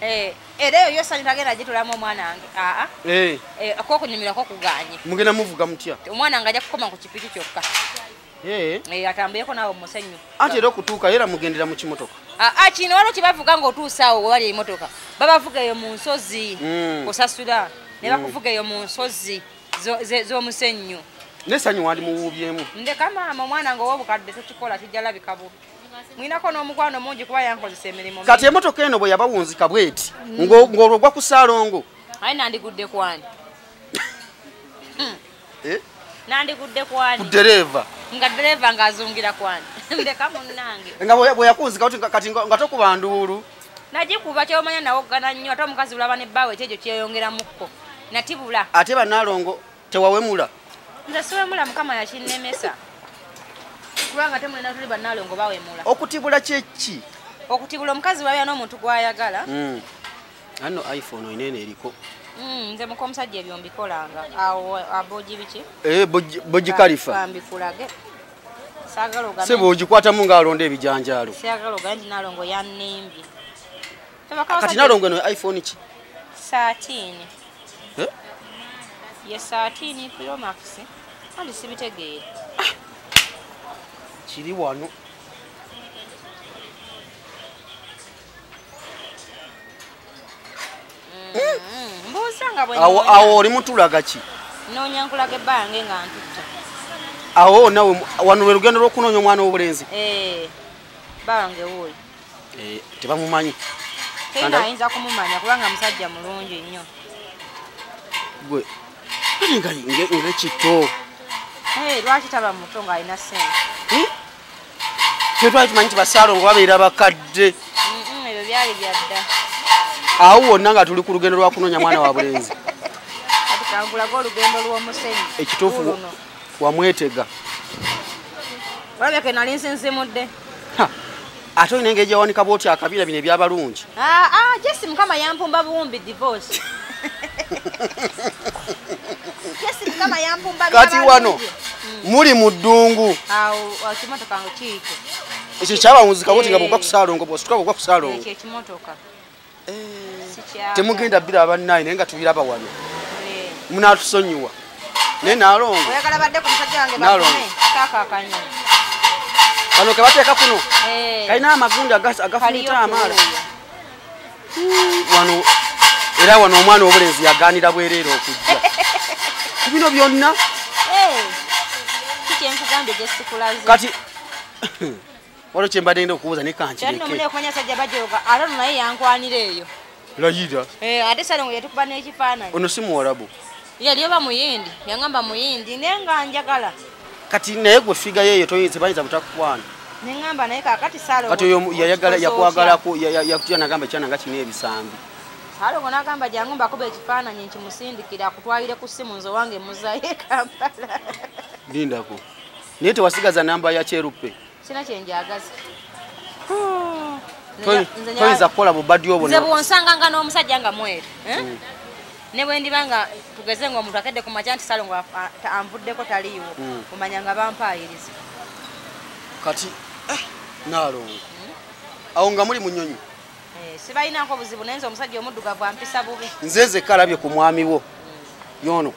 era eyo yosani tagenda gitulamu omwana wange akokunyumirako kuganye mugenda muvuga mutya omwana wange ajja kukoma ku kipiki kyokka atambuyeko naawe musenyu anti era okutuuka era mugendera mu kimotoka kino waliwo kyebavuga ng'otuusa awo wewali emmotoka babavuga eyo mu nsozi osasula ne bakuvuga eyo mu nsozi z'omusenyu nesanyu wandi muwuubyemu ndeka maama omwana wange ow'obukadde tokikola tijjalabika bubi mwinako n'omukwano mungi kuba yankozesa emirimu kati emmotoka eno bwe yabawunzika bweti ng'olwo gwa ku Salongo aye nandigudde kwani nandigudde kwani ku ddereeva nga ddereeva ng'azungira kwani ndeka munnange nga bwe yakunzika kati nga tokuba nduulu nagikuba kyomanya nawoggana nnyo ate omukazi bulaba nebbaawe ekyekyo kyeyongeramukko natibula ate bannalongo tewawemula nze siwemula mukama yakinnemesa kubanga temulina tuli bannalongo bawemula okutibula kyeki okutibula omukazi wabya n'omuntu gwayagala ano iPhone inene eriko nze muko omusajja ebyo mbikolanga awo abogi biki bogi kalifa kambikulage Sagalo ga. Sebo ogikwata mu ngaalonda ebijanjalo. Sagalo ga ndi nalongo yannimbye. Kati nalongo no iPhone ki? 13. Eh? Yes, 13 Pro Max. Andi sibitegeera. Kiri wano. Mbuzanga bwe. Awo oli mutulaga ki? Nonya nkulaga bange nga ntutta. Awo nawe wano lugendo lw'okunoonya omwana w'obulenzi. Bange wuuli. Tebamumanyi. Tena ayinza kumumanya kubanga musajja mulungi nnyo. Gwe. Nga kito. Lwaki taba muto ng'alina ssente? Twali tumanyi nti basaalo nga babeera bakadde. Ebyo byali byadda. Awo wonna nga tuli ku lugendo lwa kunoonya mwana wa bulenzi. Kati kangulaga olugendo lw'omusenyu. Ekituufu wamwetega. Olabye nali nsinsimudde. Ate olina engeri gyawanika bwoti akabira bino ebyabalungi. Jesi mukama yampumba buwumbi divorce. Jesi mukama yampumba kati wano muli mu ddungu. Awo kimotoka ngo kiiko. Ekyo kyabawunzika bwoti nga bwogwa ku Ssaalongo bwosituka bwogwa ku Ssaalongo. Ekyo ekimotoka. Temugenda bbira abannaye naye nga tubiraba wano. Munaatusonyiwa. Naye Naalongo. Oyagala badde ku musajja wange bakume kaakakanya. Kano ke bateeka kuno. Kalina amagundi agafunyita amaala. Wano era wano omwana w'obulenzi yagaanira bwereere okujja. Ku bino byonna. Kikyenkugambye gyesikulaze. Kati waliwo kye mbadde ngenda okubuuza ne kankireke. Kyalina omunene okumanya sajja bajoga ate ono naye yankwanira eyo. Layira. Ate Ssaalongo yatukuba n'ekifaananyi. Ono si Muwarabu. Yali oba Muyindi, yangamba Muyindi naye nga njagala. Kati naye gwe figa yeeyo toyinza butakukwana. Ne ngamba naye kaakati Ssaalongo. Kati oyo yakwagalako yakutya nagamba ekyana nga kino ebisambi. Ssaalongo n'agamba jangu mbakuba ekifaananyi nkimusindikira akutwalire ku ssimu nze wange muzaayo e Kampala. Lindako. Naye tewasigaza namba ya Kyeruppe. Sina kye njagaza. Toyinza kukola bubaddi obwo. Nze bw'onsanganga n'omusajja nga mweru. Ne bwe ndiba nga tugeze ng'omuntu akedde ku makya nti Ssaalongo anvuddeko taliiwo omanya nga bampaayiriza. Kati Naalongo. Awo nga muli mu nnyonyi. Sibalinaako buzibu naye nze omusajja omuddugavu ampisa bubi. Nze nze kalabye ku mwami wo. Yono.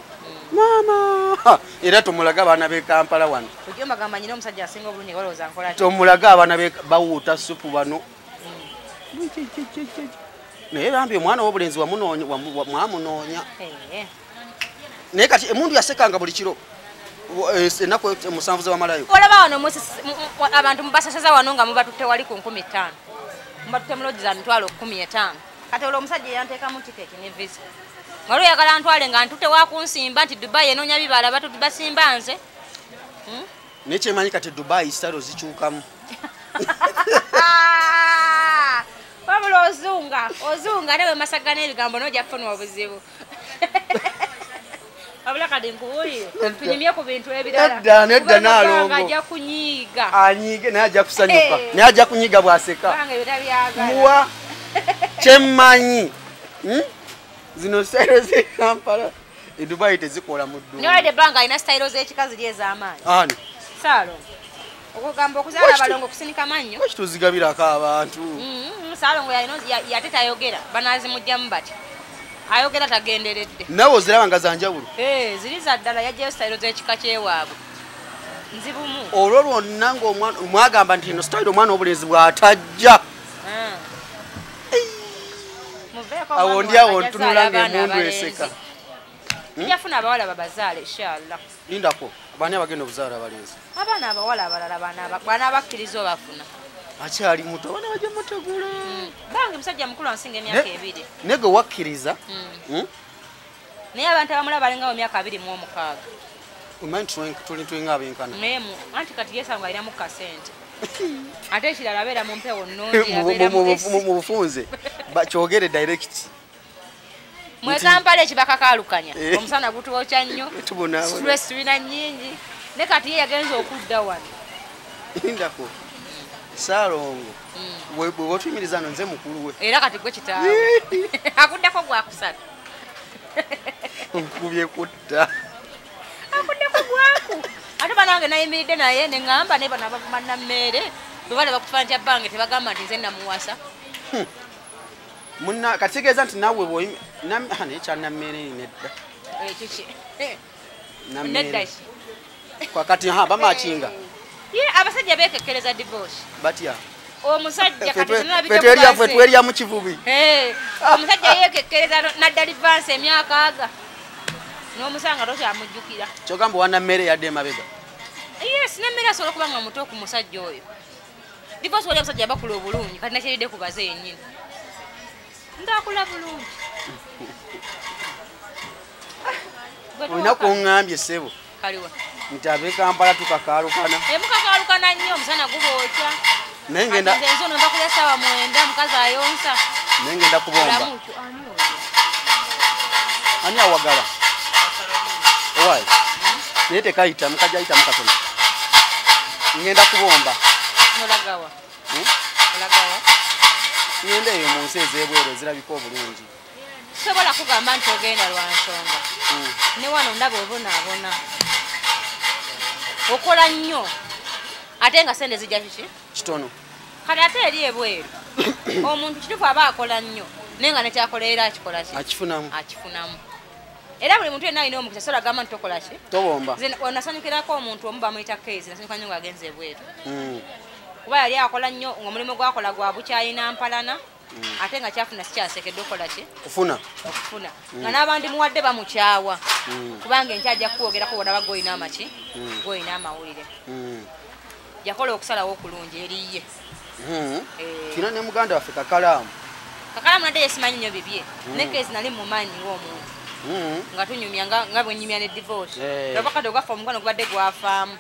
Mama. Era tomulaga abaana b'e Kampala wano. Ojja mbagamba nyina omusajja asinga obulungi olowooza nkola ki? Tomulaga abaana bawuuta supu bano. Naye bambi omwana w'obulenzi mwamunoonya. Naye kati emundu yasekanga buli kiro. Ennaku musanvu ze wamalayo. Olaba wano abantu mubasasaza wano nga mubatutte wali ku 15,000. Mubatutte mu lodge za mitwalo 15,000. Kati olwo omusajja yanteekamu tiketi ne visa. Nga oyagala ntwale nga ntutte wakunsimba nti Dubai enoonya bibala batutu basimba nze. Naye kyemanyi kati Dubai style zikyukamu. Wabula ozunga nawe masagana ebigambo n'ojja kufuna obuzibu. Wabula kati nkuwulire tunyumye ku bintu ebirala. Nedda Naalongo. Ajja kunyiiga. Anyiige naye ajja kusanyuka. Naye ajja kunyiiga bw'aseka. Bange bitabyagala. Muwa kyemmanyi. Zino style z'e Kampala. E Dubai tezikola mu ddungu. Naye de banga alina style z'ekika ziri ez'amaanyi. Ani? Ssaalongo. Okugamba okuzaala abalongo kusinika mannyo. Lwaki tuzigabirako abantu? Ssaalongo yate tayogera banaazimugjamu bati. Ayogera tagenderedde. Nawe oziraba nga zanjawulo? Ziri za ddala yajjayo style z'ekika ky'ewaabwe. Nzibumu. Olwo lwonna mwagamba nti ino style omwana w'obulenzi bw'atajja. Awo ndi awo ntunula ng'emundu eseka. Njafuna abawala babazaale inshallah. Lindako, baani abagenda obuzaala abalenzi? Abaana abawala abalala baana abakkiriza obafuna. Akyali muto abaana bajja mutegula. Bange musajja mukulu ansinga emyaka 2. Naye gwe wakkiriza. Naye abantu abamulaba balinga mu myaka 26. Omanyi tulinga abenkana. Anti kati yesanga alinamu kasente. Ate ekirala abeera mu mpewo nnungi. Mu bufunze kyogere direct. Mwe Kampala ekibaka kaalukanya. Omusana gutuwokya nnyo. Tubona. Stress tulina nnyingi. Ne kati ye yagenza okudda wano. Lindako. Ssaalongo. Bwe otuyimiriza nze mukulu we. Era kati gwe kitaawe. Akuddeko gwakusatu. Nkubye kutta. Akuddeko gwaku. Ate nange nayimiride naye ne ŋŋamba ne bano abavuma nammere bwe bala bakufaanja bange tebagamba nti nze namuwasa munna kategeeza nti nawe nekyanammere nedda ekiki nedda kwakati bamakinga abasajja beekekkereza divorce batya omusajja ffe twerya mu kivubi omusajja yeekekkereza nadda livansi emyaka aga n'omusanga tokyamujjukira kyogamba wanammere yadde emabega yes nemmere asobola okuba nga muto ku musajja oyo divorce wali abasajja bakula obulungi kati nakyeridde ku baze yennyini ndakula bulungi olina kuŋŋambye ssebo kaliwa nti ab'ekampala tukakaalukana mukakaalukana nnyo omusana gubookya naye ngenda nze ono mba kulya ssaawa 9 mukazi ayonsa naye ngenda kubomba ani awagala owaayi naye tekayita mukajja ayita mukatono ngenda kubomba olagawa ngenda eyo mu nsi ez'ebweru ezirabika obulungi sobola kugamba nti ogenda lwa nsonga ne wano ndaba obonaabona okola nnyo ate nga sente zijja kiki kitono kale ate eri ebweru omuntu kitufu aba akola nnyo naye nga nekyakolerera akikola ki akifunamu era buli muntu yenna alina omukisa sobola gamba nti tokola ki tobomba nasanyukirako omuntu omu bamuyita keesi nasanyuka nnyo ng'agenza ebweru kuba yali akola nnyo ng'omulimu gwakola gwa bukyayina mpalana ate nga kyafuna sikyasekedde okola ki okufuna nga n'abandi muwadde bamukyawa kubanga enkya ajja kuwogerako bona bagoyina amaki goyina amawulire yakola okusalawo okulungi eriye kina ne muganda waffe kakalaamu nadde yesimanyi nnyo bibye nekezi nali mumanyi ng'omuntu nga tunyumya nga bwe nyumya ne divorce obakadde ogwaffe omugano gubadde gwafaamu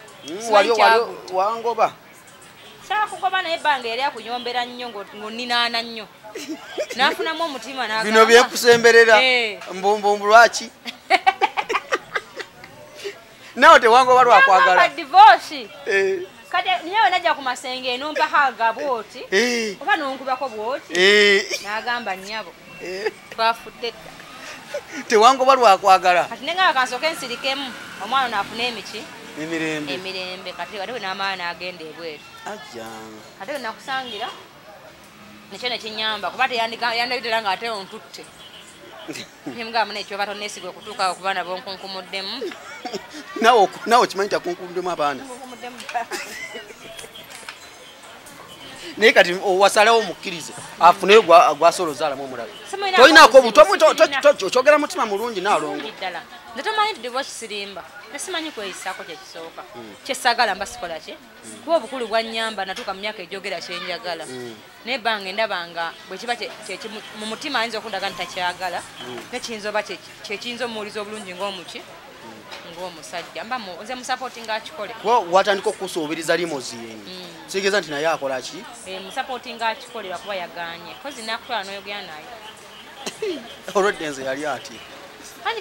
wangoba saakugoba naye ebbanga yali akunyombera nnyo ng'onninaana nnyo n'afunamu omutima bino byekusemberera mbumbu lwaki nawe tewangoba lwakwagala divorce kati niyewe najja ku masenge enomba haga bwoti oba nonkubako bwoti n'agamba nnyabo twafudde dda tewangoba lwakwagala kati nenga akansooka ensirikemu omwana naafuna emiki emirembe kati ate we n'amaana n'agenda ebweru ate we nakusangira nekyo nekinyamba kuba teyandabitera nga ate ontutte mugamba nekyo batonesigwe okutuuka okuba nabo nkunkumuddemu nawe okimanyi takunkumuddemu abaana naye kati wasalawo mukkirize afuneyo gwasoola ozaalamu omulala tolinako okyogera mutima mulungi naalongo nze tomanyi nti divorce sirimba nesimanyi kweyisaako kyekisooka kyesagala mba sikola ki kuba obukulu bwannyamba natuuka mu myaka egyogera kyenjagala naye bbanga endabanga bwe kiba mu mutima ayinza okundaga nti takyagala nekiyinza oba kyekiyinza omuwuliza obulungi ng'omuki ng'omusajja mba nze musapooti ng'akikole watandika okusuubiriza limoziini kitegeeza nti naye akola ki musapooti ng'akikolera kuba yaganye kozi nakutwala n'oyogera naye olweddenze yali ati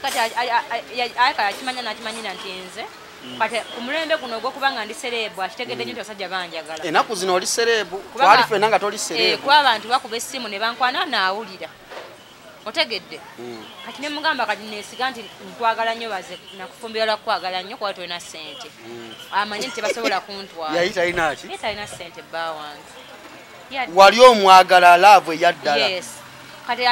kati akimanya nakimanyira nti nze kati ku mulembe guno ogw'okuba nga ndi sereebu akitegedde nnyo nti abasajja banjagala enaku zino oli sereebu twali ffenna nga toli sereebu kuba abantu bakuba essimu ne bankwana naawulira otegedde kati ne mugamba kati neesiga nti nkwagala nnyo baze nakufumbira lwa kwagala nnyo kuba tolina ssente amanye nti tebasobola kuntwala yali talinaki ye talina ssente bba wange wali omwagala laavu eyaddala kati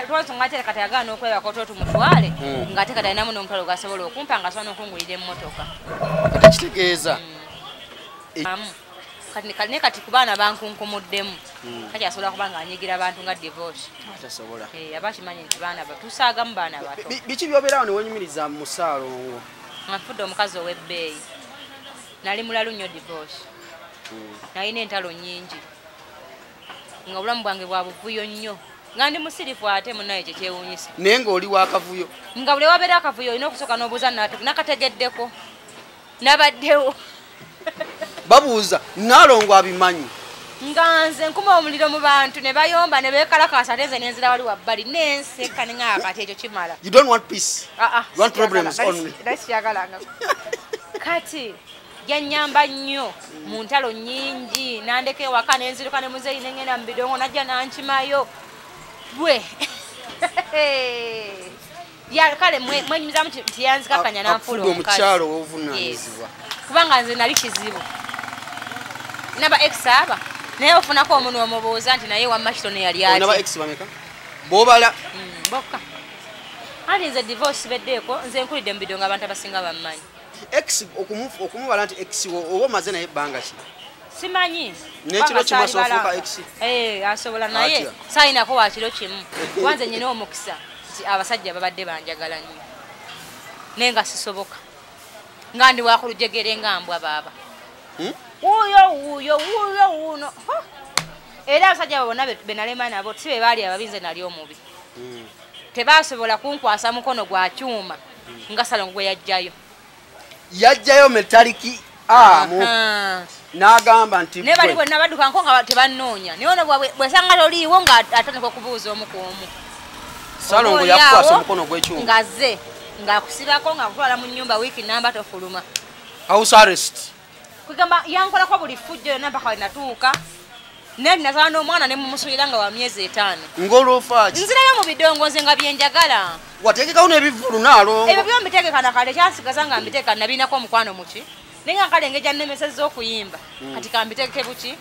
twasonga ate kati agala n'okwebako totumutwale ng'ate kati alinamu n'omutwalo gwasobola okumpa nga asobola n'okungulira emmotoka kitegeeza naye kati ku baana bankunkumuddemu kati asobola kuba ng'anyigira abantu nga divorce tasobola aba kimanyi nti baana tusaagamu baana bato biki byobeerawo ne wenyumiriza mu ssaalongo nfudde omukazi ow'ebbeeyi nali mulalu nnyo divorce nalina entalo nnyingi nga obulamu bwange bwa buvuyo nnyo nga ndi musirifu ate munaye kyekyewuunyisa naye ng'oli w'akavuyo nga buli wabeera akavuyo olina okusooka n'obuuza nakategeddeko nabaddewo babuuza naalongo abimanyi nga nze nkuma omuliro mu bantu ne bayomba ne beekalakaasa ate nze nenzira wali wabbali nenseka ne nga kati ekyo kimala you don't want peace you want problems only kyagalanga kati yannyamba nnyo mu ntalo nnyingi nandeka ewaka nenziruka ne muzeeyi nengenda mu bidongo najja nankimayo bwe kale mwenyumizamu nti yanzikakanya nanfuula omukyalo w'obuvunaanyizibwa kubanga nze nali kizibu naba ex aba naye ofunako omuntu omubuuza nti naye wamma Kitone yali ati naba ex bameka bobala bokka ali nze divorce beddeeko nze nkulidde mu bidongo abantu abasinga bammanyi ex okumubala nti ex oba omaze naye ebbanga ki simanyi nekiro kimu asofuuka ex asobola naye saayinako wa kiro kimu wanze nyina omukisa nti abasajja babadde banjagala nnyo naye nga sisoboka nga ndi wakulujegere nga mbwa baaba wuuyo wuuno era abasajja abo bonna benalema nabo si be baali ababinze nali omubi tebasobola kunkwasa mukono gwa kyuma nga Salongo gwe yajjayo metaliki amu n'agamba nti ne bali bonna badduka nko nga tebannoonya naye ono bwesanga toliiwo nga atandika okubuuza omu ku omu Salongo yakukwasa omukono gw'ekyuma ngaze ng'akusibako ng'akutwala mu nnyumba wiiki namba tofuluma house arrest kugamba yankolako buli ffujjo yonna mpaka wenatuuka naye nazala n'omwana ne mumusulira nga wa myezi 5 ng'olwofaaki nzirayo mu bidongo nze nga byenjagala wateekekawo n'ebivulu naalongo ebyo byo mbiteekeka nakale kyansigaza nga mbiteeka nabinako omukwano muki naye nga nkale engeja nnemeseza okuyimba kati kambiteeke buki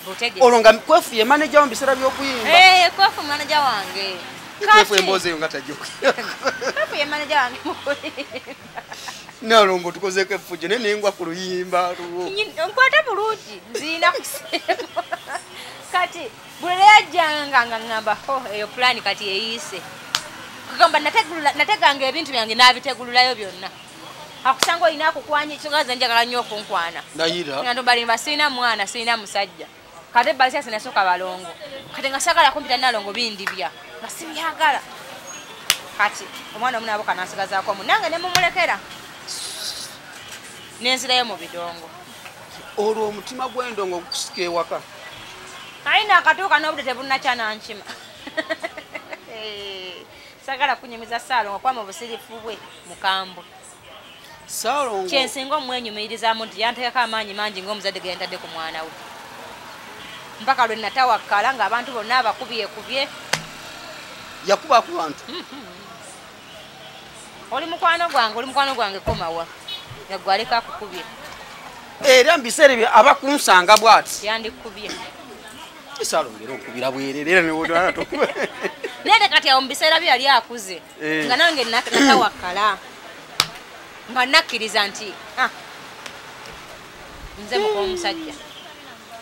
butege olwo nga kwefu ye maneja wo mu biseera by'okuyimba kwefu maneja wange kwefu emboozi eyo nga tajja kwefu ye maneja wange mukuyimba naalongo tukozeeko effujjo naye nengwa ku luyimba nkwata bulungi nziina kuseemu kati buli leyajjanga nga ŋŋamba eyo pulaani kati eyiise kugamba nateganga ebintu byange n'abitegululayo byonna akusanga olina akukwanya ekyogaza njagala nnyo okunkwana nga ntobalimba sirina mwana sirina musajja kati ebbali syasi nasooka balongo kati nga sagala kumpita nalongo bindibya nga sibyagala kati omwana omu naboka nansigazaako omu nange ne mumulekera nenzirayo mu bidongo olwo omutima gw'endongo okusika ewaka ayina akatuuka n'obudde tebunnakya sagala kunyumiza Salongo kwama obusirifu bwe mukambwe Salongo kyensinga omwenyumiririzaamu nti yanteekako amaanyi mangi ng'omuzadde ge yantadde ku mwana we mpaka lwe natawakkala ng'abantu bonna abakubyekubye yakuba ku bantu oli mukwano gwange komawa yaggwe aleka akukubye era mu biseera ebyo abakunsanga bw'ati yandikubye Salongo era okubira bwerere era newodana tokuba naye kati awo mu biseera byo yali akuze nga nange natawakkala nga nakkiriza nti nze muka omusajja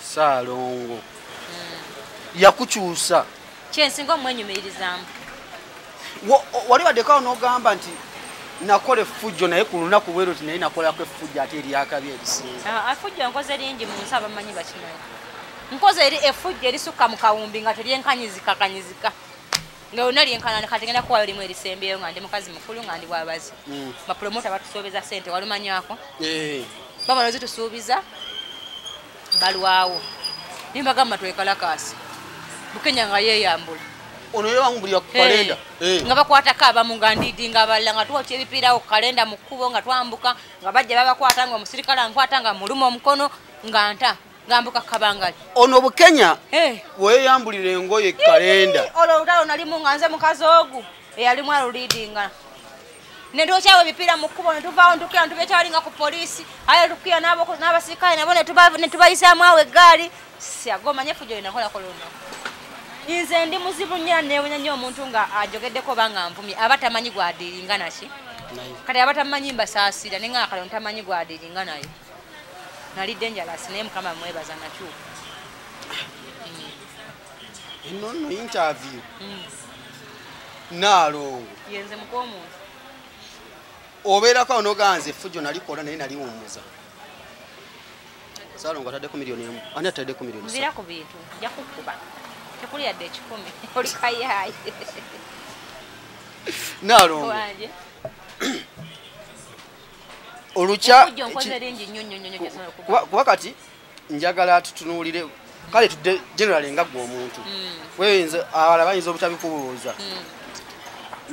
Salongo yakukyusa kyensinga omwenyumiririzaamu wali waddekawo n'ogamba nti nakola effujjo naye ku lunaku bwero ti naye nakolako effujjo ate eryakabi erisinga effujjo nkoze lingi mu nsi abamanyi bakimanyi nkoze effujjo erisukka mu kawumbi nga teryenkanyizika nga yonna lyenkanana kati ngenda kuwayo limu erisembeyo nga ndi mukazi mukulu nga ndi bwabazi bapromota batusuubiza ssente walumanyako bamala zitusuubiza balwawo nimbagamba twekalakasi bukenya nga yeeyambula ono era wamubulira ku kalenda nga bakwatako abamu nga ndidinga abalala nga tuwakya ebipiirawo ku kalenda mu kkubo nga twambuka nga bajja babakwata nga omusirikale ankwata nga muluma omukono nga nta ngambuka kabangali ono bukenya weeyambulira engoye kalenda olwo olutalo nalimu nga nze mukazi ogu eyalimu alulidinga netwokyawo ebipiira mu kkubo netuvaawo netukira netubekyawalinga ku poliisi aye lukiya n'abasirikale nabo netubayisaamu awo eggaali siagomanye effujjo linakolako lunaku nze ndi muzibu nnyo neewunya nnyo omuntu nga ajogeddeko oba nga nvumye aba tamanyi gwadiiringa naki kati aba tamanyi mbasaasira naye nga kale ntamanyi gwadiiringa nayo nalidde enjalasi naye mukama mwebaza nakyuka eno nno interview Naalongo yenze mukomuntu obeerako onoganza effujjo nalikola naye naliwomuza Salongo ataddeko miliyoni emu ani ataddeko miliyoni nzira ku bintu nja kukkuba tekuli yadde 10 oli kayayi Naalongo olukya kuba kati njagala tutunuulire kale tudde general nga gwe omuntu weyinza abala bayinza obutabikubuuza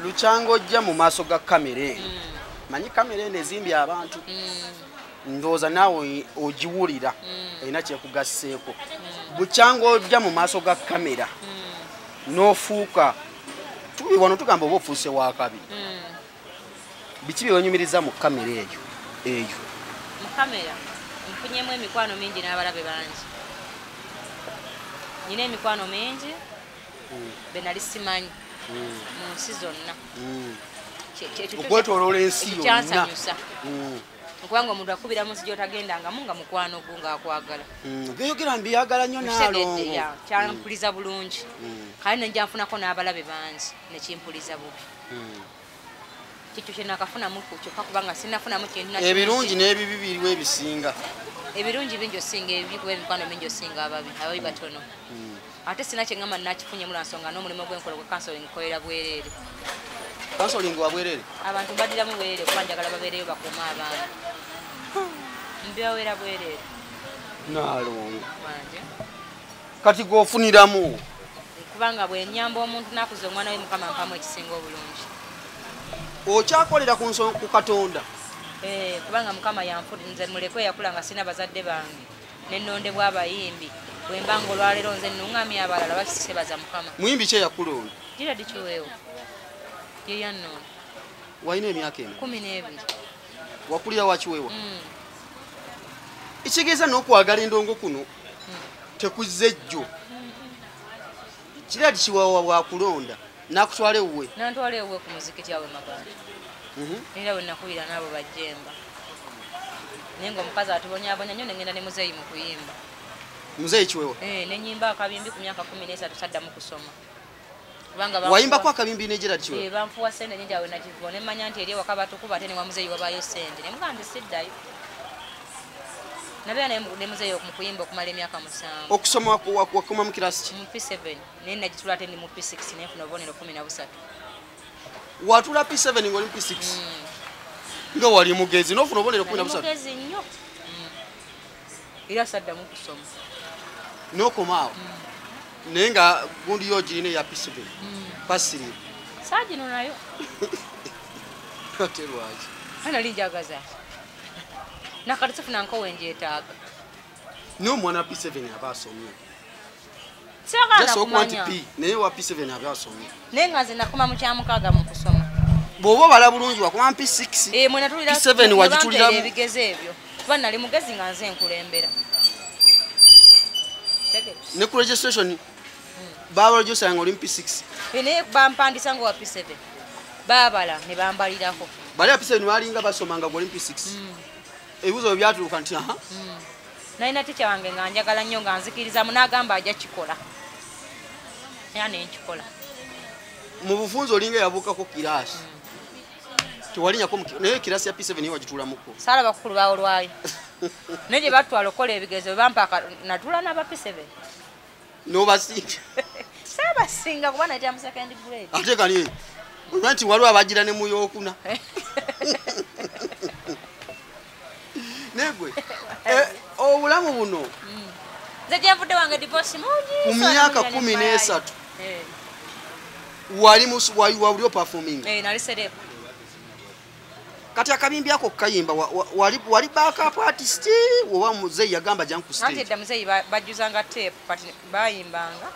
lukyanga ojja mu maaso ga kamera eno manyi kamera eno ezimbye abantu ndowooza naawe ogiwulira erina kyekugasseeko bukyanga ojja mu maaso ga kamera n'ofuuka wano tugamba oba ofuuse wakabi biki byewenyumiriza mu kamera eyo mu kamera mpunyemu emikwano mingi n'abalabe bangi nyina emikwano mingi benali simanyi mu nsi zonna okwetoloola ensi yonna kyansanyusa kubanga omuntu akubira mu nsi gy'otagendangamu nga mukwano gwo ng'akwagala byeyogera mbiyagala nnyo naalongo kyampuliza bulungi kale nenja nfunako n'abalabe bangi nekimpuliza bubi kikyo kyenakafunamu kyokka kubanga sinafunamu kintu ebirungi n'ebibi biriwo ebisinga ebirungi bingi osinga ebibi kuba emikwano mingi osinga ababi batono ate sina kyeŋŋamba nakifunyemu lwa nsonga n'omulimu gwenkola gwe kansoling nkolera bwereere kansoling wa bwereere abantu badiramu bwereere kuba njagala babeereyo bakuuma abaana mbyawera bwereere naalongo kati gwofuniramu kubanga bwenyamba omuntu nakuza omwana we mukama mpamu ekisinga obulungi okyakolera ku Katonda kubanga mukama yanfunze mulekwe yakula nga sina bazadde bange nennondebwa abayimbi bwembanga olwaleero nze nnuŋŋamya abalala bakisebaza mukama muyimbi kye yakulonda gira dikiweewo yeyannoona walina emyaka eno 12 wakulira wakiweewa ekitegeeza n'okwagala endongo kuno tekuzze jjo kira tikiwawa bwakulonda nakutwala ewuwe nantwala ewuwe ku muzikiti awe maganda era bwe nakubira n'abo bajjemba naye nga omukazi atubonyabonya nnyo nengenda ne muzeeyi mu kuyimba muzeeyi kiweewa nenyimba akabimbi ku myaka 13 saddamu kusoma wayimbako akabimbi nejera kiweewa banfuwa sente nyingi awe nakivuwa nemmanya nti eri ewaka batukuba ate ne wa muzeeyi wabayo sente nemugaa nti siddayo nabeera ne muzeeyi mu kuyimba okumala emyaka 7 okusoma wakoma mu kirasi ki mu P7 naye nagitula ate ndi mu P6 nefuna obubonero 13 watula P7 ng'oli mu P6 nga wali mugezi n'ofuna obubonero 13 mugezi nnyo era saddamu kusoma n'okomaawo naye nga gundi yo girina eya P7 pasirive saagino nayo ate lwaki anali njagaza nakati sifuna nkowe njeetaaga n'omwana P7 aba asomye sagala kumanya naye wa P7 aba asomye naye nga nze nakoma mu kyamukaaga mu kusoma bw'oba obala bulungi wakoma P6 P7 wagitulira ebigezo ebyo kuba nali mugezi nga nze nkulembera ne ku registration babalojosanga oli mu P6 naye bampandisa nga wa P7 baabala ne bambalirako bali P7 balinga basomanga goli mu P6 ebibuzo byatuuka nti aha nalina tica wange nga njagala nnyo nga nzikirizamu n'agamba ajja kikola era nenkikola mu bufunzi olinga yabuukako kirasi tewalinyako naye kirasi ya P7 niye wagituulamuko saalaba kukulu bawo lwayo naye gye batwala okukola ebigezo bampa natula n'aba P7 n'obasinga saabasinga kuba natya mu second grade ate kani nti waliwo abagira ne mu yookuna negwe obulamu buno nze gyenvudde wange divorce mungi ku myaka 13 wali performing nali serebu kati akabimbi ako kukayimba wali backup artist oba muzeeyi yagamba janku stage anti edda muzeeyi bajjuzanga tape kati bayimbanga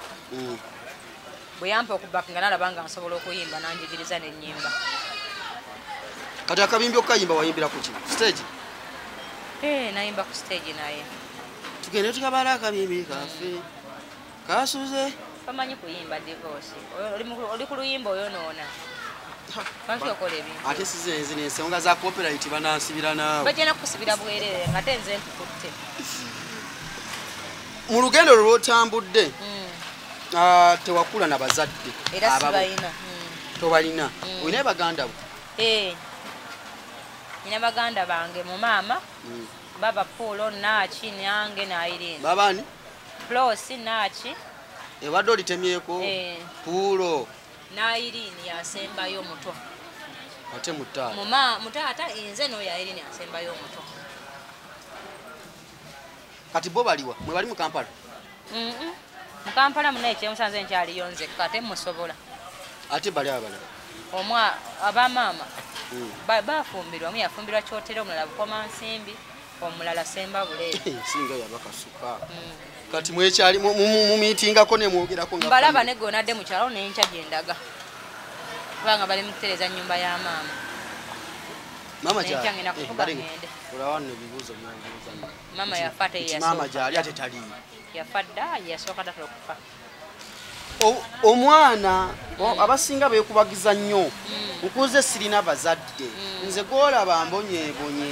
bwe yampa okubakinga nalabanga nsobola okuyimba nanjigiriza n'ennyimba kati akabimbi okukayimba wayimbira ku ki stage nayimba ku stage naye tugende tukabala akabimbi kaffe kasuze bamanyi kuyimba divorce oli ku luyimba oyonoona ate sizenzi n'ensonga za copyright banansibira naawe bagenda kukusibira bwerere nga te nze nkukutte mu lugendo lw'otambudde tewakula na bazadde era sibalina tobalina olina baganda bo nina baganda bange mu maama baba Paulo Nachi nyange na Irene babani Flosi Nachi ebadde olitemyeko Paulo na Irene yasembayo muto ate mutaata mutaata inze no ya Irene yasembayo muto kati bo baliwa mwe bali mu Kampala mu Kampala munaye kyemusanze nkyali yonze kate musobola ate bali abala omwa abamama bafumbirwa omu yafumbirwa kyotera omulala bukoma nsimbi omulala semba buleezi singa yabakasuka kati mwekyali mu miitingako nemwogerako nga balaba ne gonadde mu kyalo nenkya gyendaga kubanga bali mu kutereza nnyumba ya maama mama jali ngenda kuvuga ngende ulawana ebibuzo byanbuuza mama yafa mama jali ate tali yafa dda yasooka ddala okufa omwana abasinga beekubagiza nnyo nkuze sirina bazadde nze gwolaba mbonyeebonye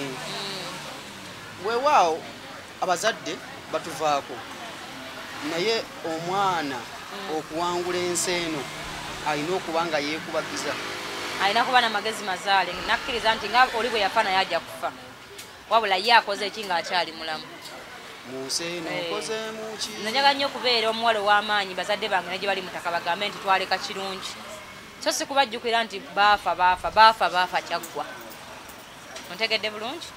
weewaawo abazadde batuvaako naye omwana okuwangula ensi eno alina okuba nga yeekubagiza alina kuba namagezi mazaale nakkiriza nti nga oli bwe yafa naye ajja kufa wabula ye akoze eki nga akyali mulamu munsi eno okozeemu ki nanyaga nnyo okubeera omuwala ow'amaanyi bazadde bange ne gye bali mutaka bagambe nti twaleka kirungi so si kubajjukira nti baafa kyaggwa ontegedde bulungi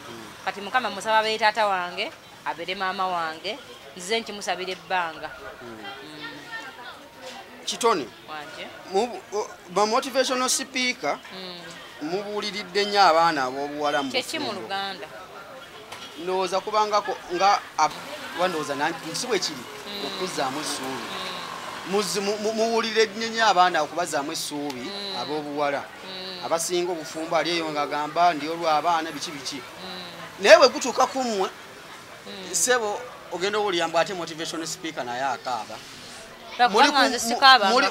kati mukama musaba abeere taata wange abeere maama wange nzize nkimusabira ebbanga Kitone ba motivational speaker mubuuliridde nnyo abaana ab'obuwala mu kyeki mu Luganda ndowooza kubangako nga bandowooza nsi bwe kiri okuzzaamu essuubi muwulire nnyo abaana okubazaamu essuubi ab'obuwala abasinga obufumbo ali eyo ng'agamba ndi olw'abaana biki naye bwe gutuuka ku mmwe sebo ogenda owulira mbu ate motivational speaker naye akaaba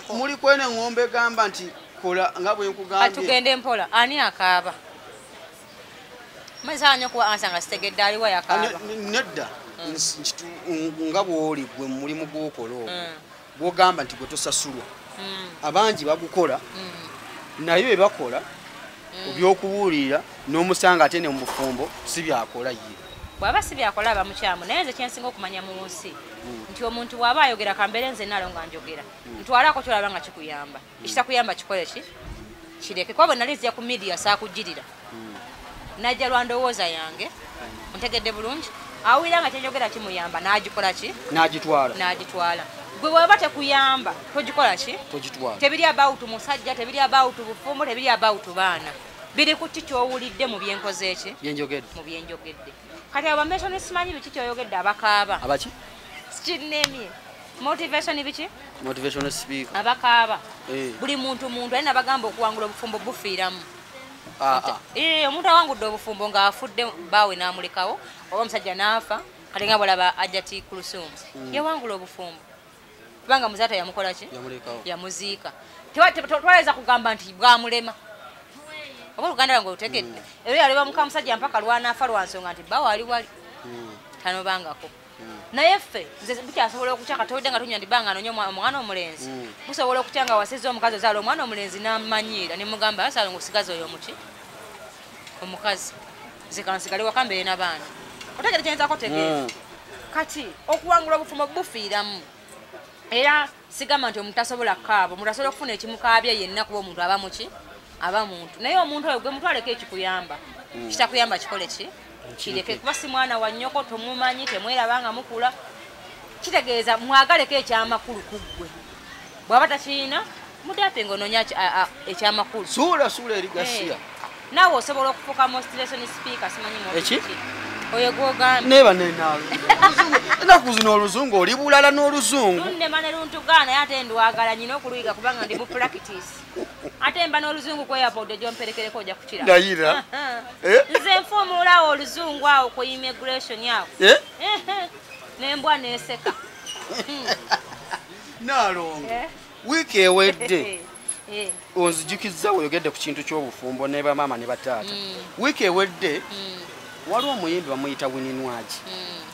muli kwene ng'ombe egamba nti kola nga bwe nkugambye tugende mpola ani akaaba mazanyo kuwa ansanga sitegedde aliwa yakaaba nedda nga bw'oli gwe mulimu gw'okola ogwo bw'ogamba nti gwe tosasulwa abangi bagukola naye bye bakola ebyokubuulira n'omusanga ate ne mu bufumbo si byakola ye bw'aba si byakola aba mukyamu naye nze kyensinga okumanya mu nsi nti omuntu bw'aba ayogera kambeere nze naalo nga njogera ntwalako kyolaba nga kikuyamba ekitakuyamba kikole ki kireke kuba bwe nali nzija ku midiya saakujjirira najja lwa ndowooza yange ontegedde bulungi awulira nga kyenjogera kimuyamba n'agikola ki n'agitwala gwe bw'oba tekuyamba togikola ki tebiri abawutu musajja tebiri abawutu bufumbo tebiri abawutu baana biri ku ki kyowulidde mu byenkoze eki mu byenjogedde kati abo bamesoni simanyi biki kyoyogedde abakaaba abaki kinemye motivation biki motivational speaker abakaaba buli muntu ali nabagamba okuwangula obufumbo bufiiramu omuntu awangudde obufumbo ng'afudde baawe n'amulekawo oba omusajja n'afa kati nga bwalaba ajja ti kulusumu yawangula obufumbo kubanga muzaata yamukola ki yamuziika twaleza kugamba nti bwamulema oba oluganda lwange olutegedde era yaleba muka musajja mpaka lwanaafa lwansonga nti bawe ali wali tanobangako naye ffe nze bukyasobola okutya katowedde nga tunya ndibanga anonye omwana omulenzi busobola okutya nga wasiza omukazi ozaala omwana omulenzi n'amanyiira ne mugamba asala ngaosigaza oyo omuki omukazi nze kansigale waka mbeere n'abaana otegere kyenzako tegeeza kati okuwangula obufumbo bufiiramu era sigamba nti omuntu asobola kukaaba omuntu asobola okufuna ekimukaabya yenna kuba omuntu aba muki aba muntu naye omuntu oyo gwe mutwaleko ekikuyamba kitakuyamba kikole ki kireke kuba si mwana wa nnyoko tomumanyi temwerabanga mukula kitegeeza mwagaleko ekyamakulu ku ggwe bw'aba takiina mudape ng'onoonya ekyamakulu suula eri gasiya naawe osobola okufuuka motivation speaker simanyi eki oyo gw'ogambye neba nenaawe ennaku zino oluzungu oli bulala n'oluzungu lunnema ne luntugaana naye ate ndwagala nyina okuluyiga kubanga ndi mu practice ate mba n'oluzungu ku airport gyomperekereko ojja kukira ndayira nze nfuumuulawo oluzungu awo ku immigration awo nembwa neeseka naalongo wiiki ewedde onzijukizza oyogedde ku kintu ky'obufumbo ne bamaama ne bataata wiiki ewedde waliwo omuyimbi bamuyita wininwagi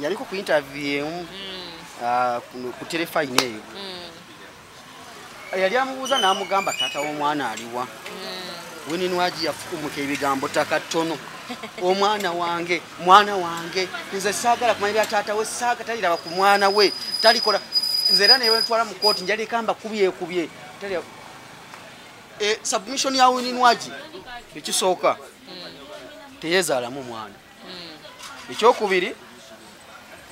yaliko ku interview emu ku terefayina eyo yali amubuuza n'amugamba taata w'omwana aliwa wininwagi yafukumuka ebigambo takatono omwana wange nze saagala kumanya bya taata we saaga taliraba ku mwana we talikola nze era newe ntwala mu kooti njalikamba kubye submission ya wininwagi ekisooka teyezaalamu mwana ekyokubiri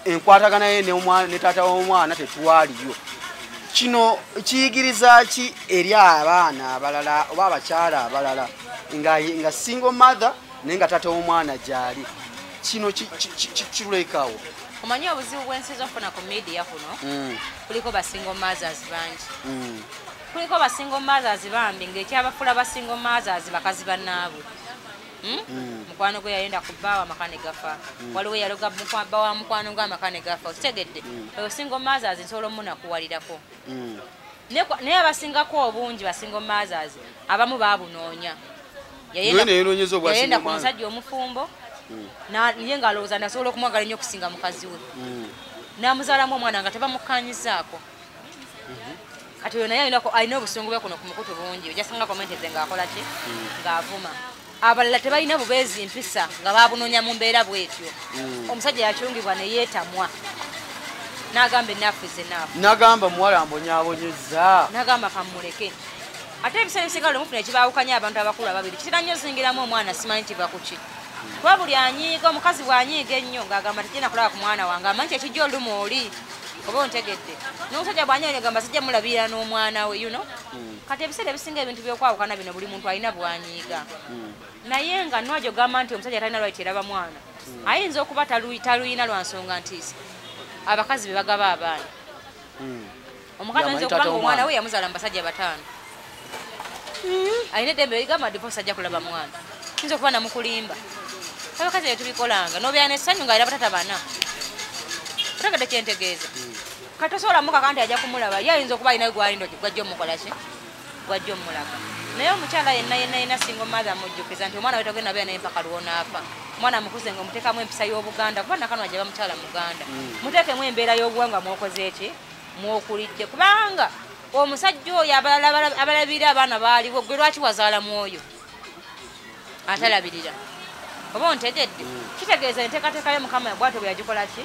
enkwatagana ye ne taata w'omwana tetwaliyo kino kiyigiriza ki eri abaana abalala oba abakyala abalala nga single mother naye nga taata w'omwana gyali kino kirulekawo omanyi obuzibu bwensiza okufuna ku media kuno kuliko basingle mothers bangi kuliko basingle mothers bambi ng'ekyabafula basingle mothers bakazi bannaabwe mukwano gwe yayenda ku bbaawa amaka ne gafa waliwo yaloga bbawa mukwano gwe amaka ne gafa okitegedde oyo single mothers nsobola omunakuwalirako naye abasingako obungi basingle mothers abamu baabunoonya yayenda ku musajja omufumbo ye ng'alowooza nasobola okumwagala nnyo okusinga mukazi we n'amuzaalamu omwana nga tebamukkanyizaako kati oyo naye alina obusungu bwe kuno ku mukutu bungi ojasanga komenteze ng'akola ki ng'avuma abalala tebalina bubeezi mpisa nga babunoonya mu mbeera bwetyo omusajja yakyungibwa ne yeetamwa n'agamba ennafu zenaafu n'agamba muwala mbonyaabonyeza n'agamba kamuleke ate ebiseera ebisinga lwemufuna ekibaawukanya abantu abakulu ababiri kitera nnyo zingiramu omwana simanyi kiva ku ki kuba buli anyiiga omukazi bw'anyiiga ennyo ng'agamba tegenda kulaba ku mwana wange amanyi kyekijja olumu oli oba ontegedde n'omusajja bw'anyiiga ngamba sijja mulabirira n'omwana we kati ebiseera ebisinga ebintu by'okwawukana bino buli muntu alina bw'anyiiga naye nga nwajo gamba nti omusajja talina lwayita eraba mwana ayinza okuba taluyina lwa nsonga nti abakazi be bagaba abaana omukazi ayinza okuba nga omwana we yamuzaala mu basajja bataano alina eddembe egamba divorce ajja kulaba mwana ayinza okuba namukulimba abakazi bye tubikolanga n'obeera n'essanyu ng'alina batata bana otegedde kyentegeeza kati tosobola mukaka nti ajja kumulaba ye ayinza okuba alina gwalindo gwajja omukola ki gwajja omulaga naye omukyala yenna single mother amujjukiza nti omwana we togenda beera naye mpaka lw'onaafa omwana mukuze nga omuteekamu empisa y'obuganda kuba nakano ajja bamukyala muganda muteekemu embeera y'obuwangwa mwokoze eki mwokulidde kubanga omusajja oyo abalabirira abaana baaliwo gwe lwaki wazaalamu oyo atalabirira oba ontegedde kitegeeza enteekateeka yo mukama bwatyo bwe yagikola ki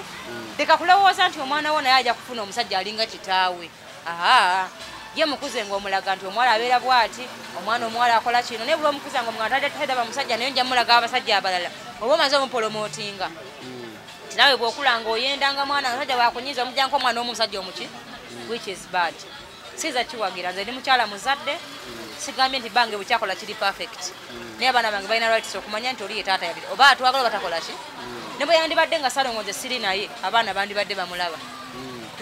leka kulowooza nti omwana wo naye ajja kufuna omusajja alinga kitaawe ye mukuze ng'omulaga nti omuwala abeera bw'ati omwana omuwala akola kino naye buli omukuze nga omwana tadda musajja naye nja mulaga abasajja abalala oba omaze omupolomootinga ti nawe bw'okula ng'oyendanga mwana omusajja bwakunyiza omujja nk'omwana w'omusajja omuki which is bad siiza kiwagira nze ndi mukyala muzadde sigambye nti bange bwekyakola kiri perfect naye abaana bange balina rights okumanya nti oli ye taata yabiri oba atwagala oba takola ki ne bwe yandibadde nga salongoze siri naye abaana bandibadde bamulaba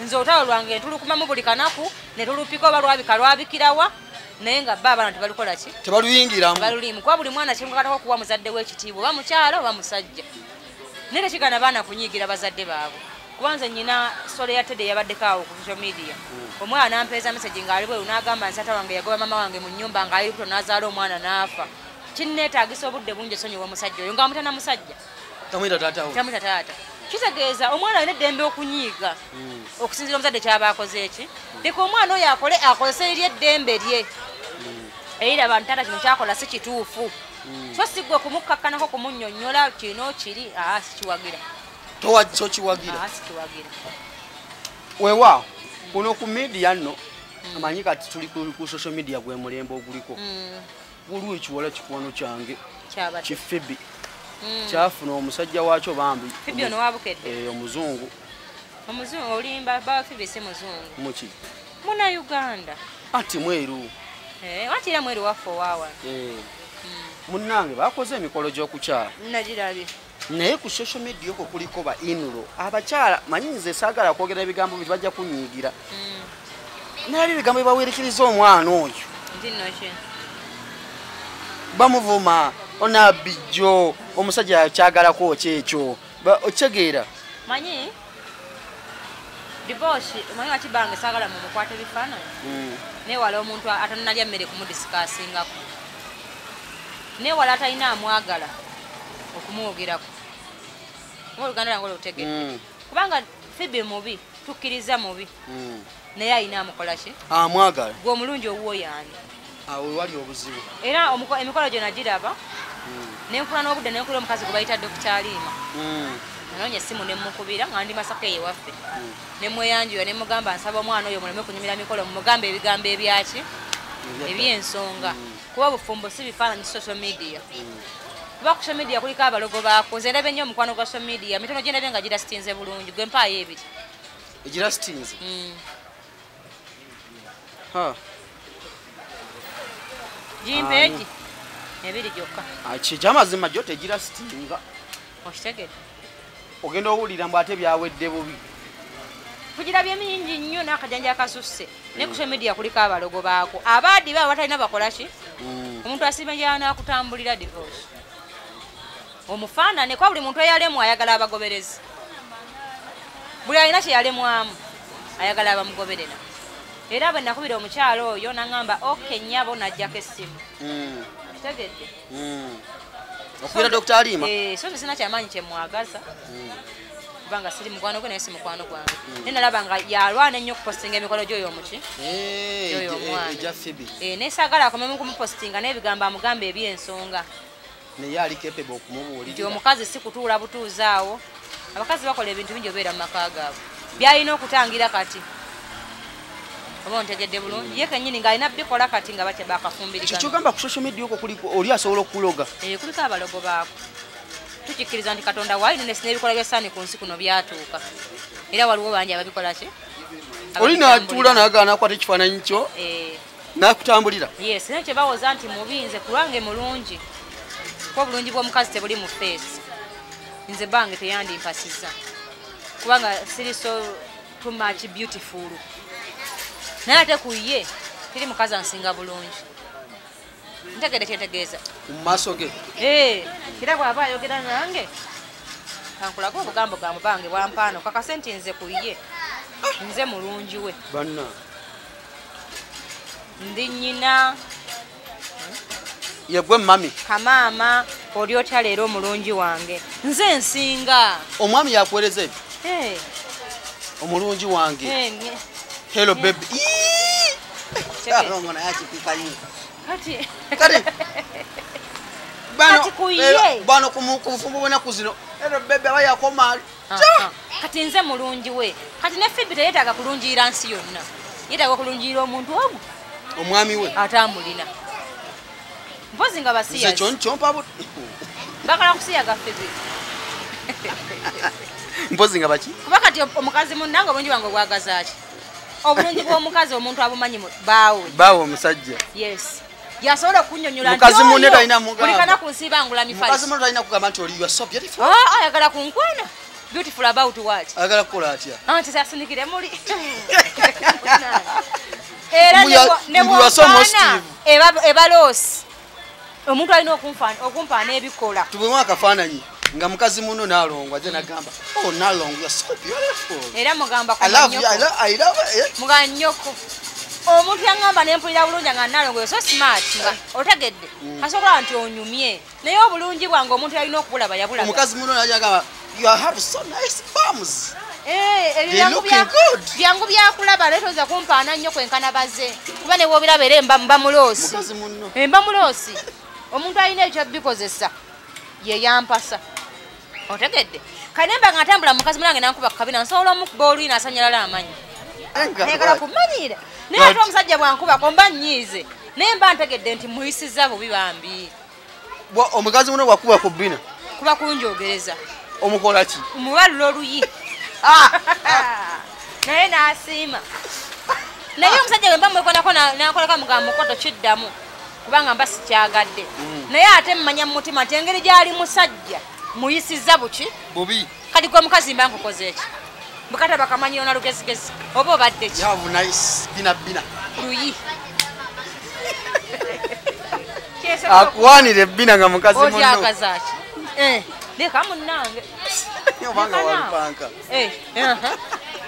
nze olutalo lwange ntulukumamu buli kanaku ne tulupika oba lwabika lwabikirawa naye nga bba abaana tebalikola ki tebaluyingiramu balulimu kuba buli mwana kimukatako okuwa muzadde w'ekitiibwa oba mukyala oba musajja naye tekigana baana kunyiigira bazadde baabwe kuba nze nnyina sole ya tede yabaddeko awo ku social media omwana nampeeza message ng'ali bweru n'agamba nti taata wange yagoba mama wange mu nnyumba ng'ali lubuto n'azaala omwana n'afa kinneetaagisa obudde bungi esonyiwa omusajja oyo ng'amutana musajja tamwita taata kitegeeza omwana alina eddembe okunyiiga okusinzira omuzadde kyaba akoze eki leka omwana oyo akozese eri eddembe lye eriraba nti taata kino kyakola si kituufu so sigwe okumukakkanako kumunnyonnyola kino kiri sikiwagira tokiwagira weewaawo kuno ku media nno amanyi kati tuli ku social media gwe mulembe oguliko waliwo ekiwala kikwano kyange kifebi kyafuna omusajja waakyo bambi omuzungu olimba bafibi si muzungu muki muna Uganda ati mweru watira mweru waffe owawa munnange bakoze emikolo gy'okukyala nagirabye naye ku social media okwo kuliko ba inlo abakyala manyi nze saagala kwogera ebigambo bye bajja kunyiigira naye ebigambo bye bawerekeriza omwana oyo bamuvuma onabijjo omusajja kyagalako kyekyo okitegeera manyi divorce manyi wakibange saagala mu mukwate bifaananyi newala omuntu atanalya mmere kumudisikaasingako newala atalina amwagala okumwogerako oba oluganda lwange olutegedde kubanga fibi mubi tukkiriza mubi naye alina amukola ki amwagala gwe omulungi owuwo yaani awo wali obuzibu era emikolo gyo nagiraba nenfuna n'obudde nenkula omukazi gwe bayita Dr. Alima nanoonya essimu nemukubira nga ndi Masaka ewaffe nemweyanjula nemugamba nsaba omwana oyo muleme kunyumira mikolo mumugambe ebigambo ebyaki ebyensonga kuba obufumbo si bifaananyi social media kuba ku social media kuliko abalogo baako nze ndabye nnyo omukwano gwa social media mitono gye ndabye nga girasitinze bulungi gwe mpaayo ebiri egirasitinze gimpeeki ebiri gyokka kyamazima gyo tegirasitinga okitegedde ogenda owulira mbu ate byawedde bubi tugirabye mingi nnyo n'akajanja akasusse naye ku social media kuliko abalogo baako abaadi baabo batalina bakola ki omuntu asiba njala n'akutambulira divorce omufaanane kwa buli muntu eyalemu ayagala abagoberezi buli alina kyeyalemwamu ayagala abamugoberera era bwe nakubira omukyalo oyo naŋŋamba oke nnyabo najjako essimu kitegedde okubira Dr. Alima so sina kyamaanyi kyemwagaza kubanga siri mukwano gwe naye si mukwano gwange naye nalaba nga yalwana ennyo okupostinga emikolo gy'oyo omuki gyoyo omwana naye saagala akomemu kumupostinga n'ebigambo amugamba ebyensonga naye ali capable okumubuulira nti omukazi si kutuula butuuzi awo abakazi bakola ebintu bingi obeera mu maka gaabwe byalina okutangira kati oba ontegedde bulungi ye kennyini ng'alina bikola kati nga bakafumbirigana kyogamba ku social media okwo kuliko oli asobola okuloga kuliko abalogo baako tukikkiriza nti katonda waalinesi n'ebikola byasaani ku nsi kuno byatuuka era waliwo bangi ababikola ki oli naatuula naagaana akwata ekifaananyi kyo n'akutambulira yes naye kye bawoza nti mubinze kulwange mulungi kuba obulungi bw'omukazi tebuli mu feesi nze bange teyandimpasiza kubanga siri so too much beautiful naye ate ku ye tiri mukazi ansinga bulungi ntegedde kyentegeeza mu maaso ge era bw'aba ayogera nange kankulaga obugambo ga mubange bwampaano kakase nti nze ku ye nze mulungi we banna ndi nnyina yegwe mami kamaama oli otya leero omulungi wange nze nsinga omwami yakuweereza ebyo omulungi wange hello baby bano kumufumbo bwenaku zino hello baby aba yakomaali kati nze mulungi we kati ne Fibi teyeetaaga kulungiira nsi yonna yeetaaga okulungiira omuntu omu omwami we atambulina mpozi nga basiyazi bakala kusiyaga Fibi mpozi nga baki kuba kati omukazi munnange obulungi bwange obwagaza ki obulungi bw'omukazi omuntu abumanyi baawe omusajja yes yasobola okunnyonnyola mukazi munne talina mugamba buli kanaku nsibangula mifaliso mukazi munne talina kugamba nti oli you are so beautiful ayagala kunkwana beautiful about what ayagala kukola atya anti sasinikire muli era ne bw'ofaana ebaloosi omuntu alina okumpaana ebikola tubwemu akafaananyi nga mukazi muno nalongwa je nagamba nalongwa you are so beautiful era mugamba I love you I love it muganyoko omuntu yangamba nempulira bulungi nga nalongwa so smart nga otegedde asobola nti onyumye naye obulungi bwange omuntu yalina okubulaba yabulaba mukazi muno nagamba you have so nice bums byangu byakulaba letoza kumpaana nnyo kwenkana baze kuba ne bwobiraba era emba muloosi emba muloosi omuntu alina ekyo bikozesa ye yampasa otegedde kanemba nga atambula mukazi munange nankuba kukabina nsobola omukuba olwina asanyalala amanyi ayagala kumanyira naye ate omusajja bwankuba komba nnyiize naye mba ntegedde nti muyisiza bubi bambi omukazi muno bwakuba ku bbina kuba kunjogereza omukola ki mubalula oluyi naye n'asiima naye omusajja bwe mba mwekonako nakoleka mugamba mukoto kiddamu kubanga mba sikyagadde naye ate mmanya mu mutima nti engeri gy'ali musajja muyisiza buki bubi kati gwe mukazi mba nkukoze eki bukata bakamanyirona lugezigezi oba obadde ki bina luyi akuwanira ebbina nga mukazi muno otyakaza ki leka munnange obanga walipanka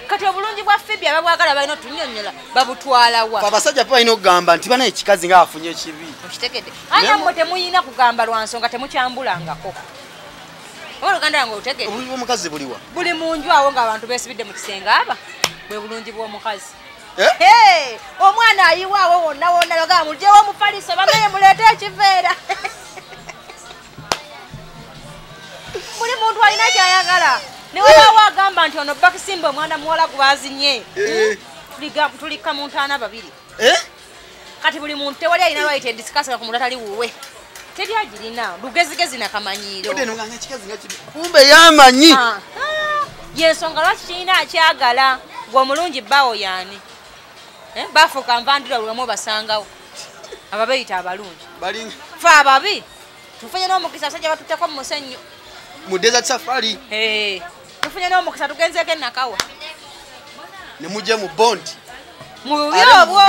kati obulungi bwa Fibi ababwagala balina otunnyonnyola babutwalawa abasajja balina okugamba nti bana ekikazi nga afunye ekibi okitegedde anyammwe temuyina kugamba lwa nsonga temukyambulangako oba oluganda lwange olutegedde obulungi bw'omukazi buliwa buli mu nju awo ng'abantu beesibidde mu kisenge aba bwe bulungi bw'omukazi omwana ayiwaawo wonna wonna bagamba mulyewo omufaliso bameye muleete ekiveera buli muntu alina kyayagala newebaawo agamba nti ono bakisimba omwana muwala gwazinye tulika mu ntaana babiri kati buli muntu tewali alina lwayita edisikasika ku muntu atali wuwe teryagirina lugezigezi nakamanyiiro kumbe yamanyi yensonga lwaki kirina akyagala gwe omulungi bbaawo yaani bafuuka nvandira lwemu basangawo ababeeyita abalungi fe ababi tufunye n'omukisa abasajja batutteko mu musenyu mu desert safari tufunye n'omukisa tugenzeeko enakawa ne mujje mu bondi mu bubi obwo